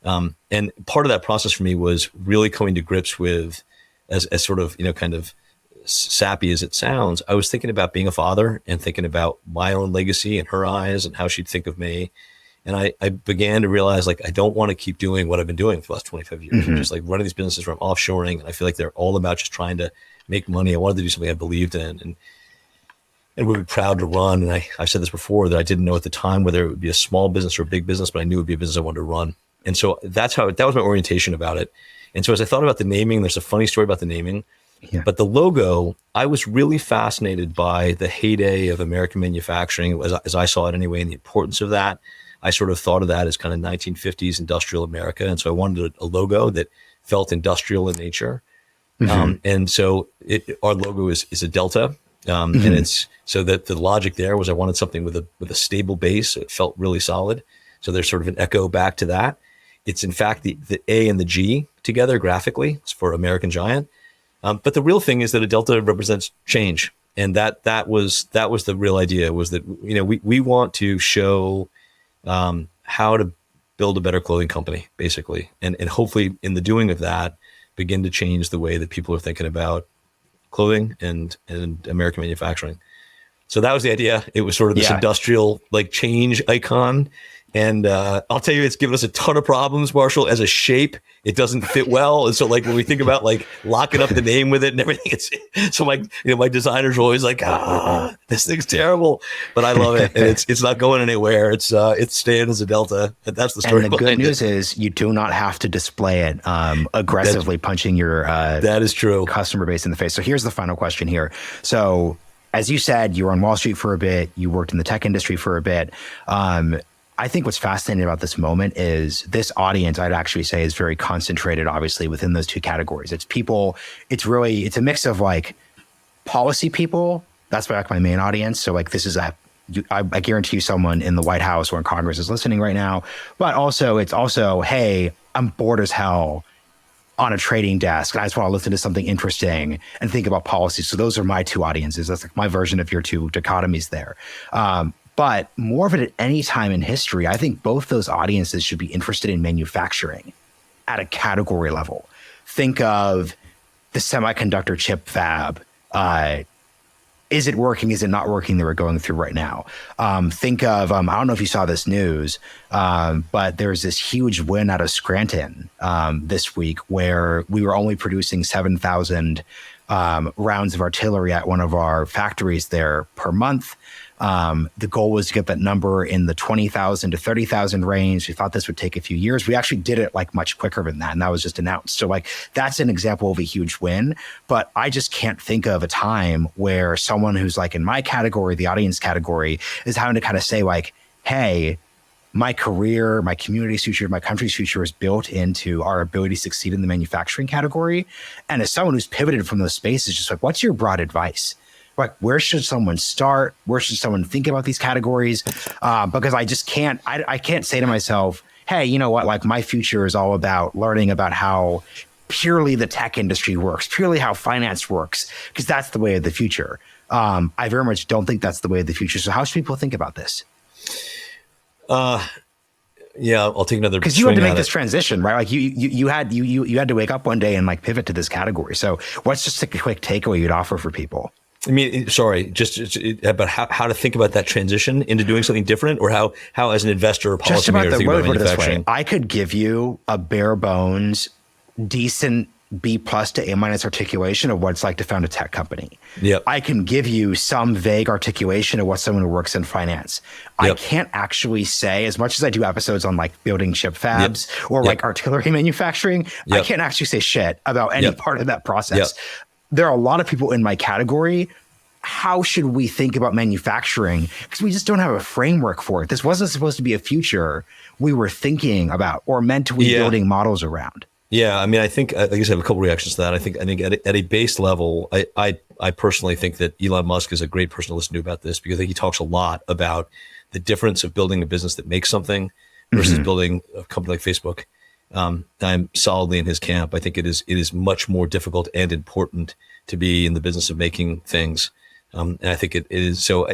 And part of that process for me was really coming to grips with, as sort of, kind of sappy as it sounds, I was thinking about being a father and thinking about my own legacy in her eyes and how she'd think of me. And I began to realize, like, I don't want to keep doing what I've been doing for the last 25 years. Mm-hmm. Just like running these businesses where I'm offshoring, and I feel like they're all about just trying to make money. I wanted to do something I believed in and would be proud to run. And I said this before, that I didn't know at the time whether it would be a small business or a big business, but I knew it would be a business I wanted to run. And so that was my orientation about it. And so as I thought about the naming, there's a funny story about the naming. Yeah. But the logo, I was really fascinated by the heyday of American manufacturing, as I saw it anyway, and the importance of that. I sort of thought of that as kind of 1950s industrial America. And so I wanted a logo that felt industrial in nature. Mm-hmm. And so our logo is a delta. And it's so that the logic there was I wanted something with a stable base. It felt really solid. So there's sort of an echo back to that. It's in fact the A and the G together graphically. It's for American Giant. But the real thing is that a delta represents change. And that was the real idea, was that, we want to show how to build a better clothing company, basically. And hopefully in the doing of that, begin to change the way that people are thinking about clothing and American manufacturing. So that was the idea. It was sort of this industrial like change icon. And I'll tell you, it's given us a ton of problems, Marshall. As a shape, it doesn't fit well. And so like when we think about like locking up the name with it and everything, so my designers are always like, this thing's terrible, but I love it. And it's not going anywhere. It's staying as a delta. And that's the story. And the good news is you do not have to display it aggressively punching your that is true customer base in the face. So here's the final question here. So as you said, you were on Wall Street for a bit, you worked in the tech industry for a bit. I think what's fascinating about this moment is this audience, I'd actually say, is very concentrated, obviously, within those two categories. It's people, it's a mix of like policy people. That's like my main audience. So like this is I guarantee you someone in the White House or in Congress is listening right now. But also, it's also, hey, I'm bored as hell on a trading desk, and I just want to listen to something interesting and think about policy. So those are my two audiences. That's like my version of your two dichotomies there. But more of it at any time in history, I think both those audiences should be interested in manufacturing at a category level. Think of the semiconductor chip fab. Is it working? Is it not working that we're going through right now? Think of, I don't know if you saw this news, but there's this huge win out of Scranton this week where we were only producing 7,000 rounds of artillery at one of our factories there per month. The goal was to get that number in the 20,000 to 30,000 range. We thought this would take a few years. We actually did it like much quicker than that. And that was just announced. So like, that's an example of a huge win, but I just can't think of a time where someone who's like in my category, the audience category, is having to kind of say like, hey, my career, my community's future, my country's future is built into our ability to succeed in the manufacturing category. And as someone who's pivoted from those spaces, just like, what's your broad advice? Like, where should someone start? Where should someone think about these categories? Because I just can't, I can't say to myself, hey, you know what? Like my future is all about learning about how purely the tech industry works, purely how finance works, because that's the way of the future. I very much don't think that's the way of the future. So how should people think about this? Yeah, I'll take another. Because you had to make this transition, right? Like you had to wake up one day and like pivot to this category. So what's just a quick takeaway you'd offer for people? I mean, sorry, just about how to think about that transition into doing something different, or how as an investor or policymaker think about manufacturing. I could give you a bare bones, decent B+ to A- articulation of what it's like to found a tech company. Yep. I can give you some vague articulation of what someone who works in finance. Yep. I can't actually say, as much as I do episodes on like building chip fabs or like artillery manufacturing, I can't actually say shit about any part of that process. There are a lot of people in my category. How should we think about manufacturing? Because we just don't have a framework for it. This wasn't supposed to be a future we were thinking about or meant to be building models around. Yeah, I mean, I think I guess I have a couple reactions to that. I think at a base level, I personally think that Elon Musk is a great person to listen to about this, because I think he talks a lot about the difference of building a business that makes something versus building a company like Facebook. I'm solidly in his camp. I think it is much more difficult and important to be in the business of making things. And I think it is so.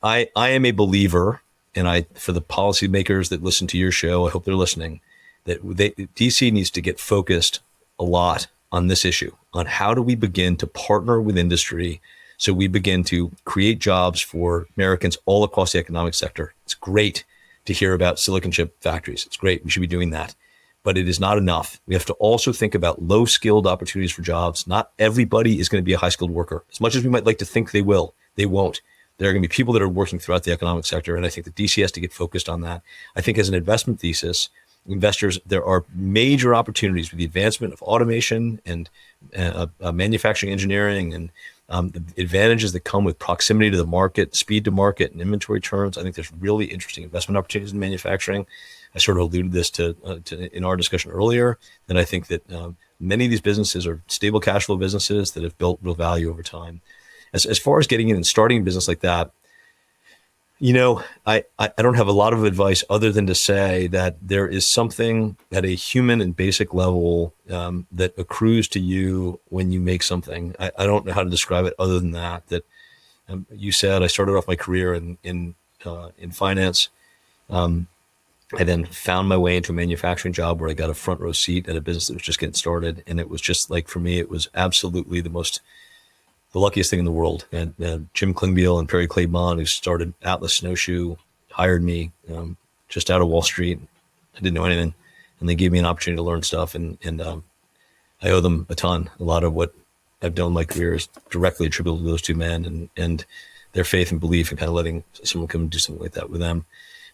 I am a believer, and for the policymakers that listen to your show, I hope they're listening, that DC needs to get focused a lot on this issue, on how do we begin to partner with industry So we begin to create jobs for Americans all across the economic sector. It's great to hear about silicon chip factories. It's great. We should be doing that. But it is not enough. We have to also think about low-skilled opportunities for jobs. Not everybody is going to be a high-skilled worker. As much as we might like to think they will, they won't. There are going to be people that are working throughout the economic sector, and I think the DC has to get focused on that. I think as an investment thesis, investors, there are major opportunities with the advancement of automation and manufacturing engineering and the advantages that come with proximity to the market, speed to market, and inventory turns. I think there's really interesting investment opportunities in manufacturing. I sort of alluded this to in our discussion earlier, that I think that many of these businesses are stable cash flow businesses that have built real value over time. As far as getting in and starting a business like that, I don't have a lot of advice other than to say that there is something at a human and basic level that accrues to you when you make something. I don't know how to describe it other than that. That you said I started off my career in finance. I then found my way into a manufacturing job where I got a front row seat at a business that was just getting started, and it was just like, for me, it was absolutely the luckiest thing in the world. And Jim Klingbeil and Perry Clay-Bond, who started Atlas Snowshoe, hired me just out of Wall Street. I didn't know anything, and they gave me an opportunity to learn stuff. And I owe them a ton. A lot of what I've done in my career is directly attributable to those two men and their faith and belief in kind of letting someone come and do something like that with them.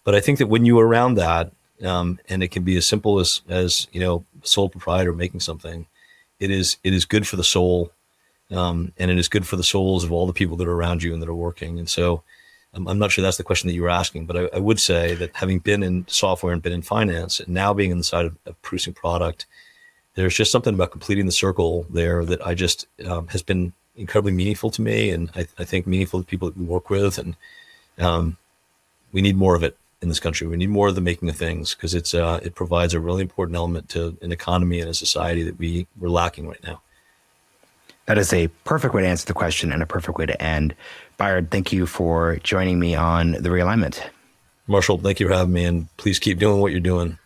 But I think that when you are around that, and it can be as simple as sole proprietor making something, it is good for the soul. And it is good for the souls of all the people that are around you and that are working. And so I'm not sure that's the question that you were asking, but I would say that having been in software and been in finance and now being on the side of producing product, there's just something about completing the circle there that I just has been incredibly meaningful to me. And I think meaningful to people that we work with. And we need more of it in this country. We need more of the making of things, because it provides a really important element to an economy and a society that we're lacking right now. That is a perfect way to answer the question and a perfect way to end. Bayard, thank you for joining me on The Realignment. Marshall, thank you for having me, and please keep doing what you're doing.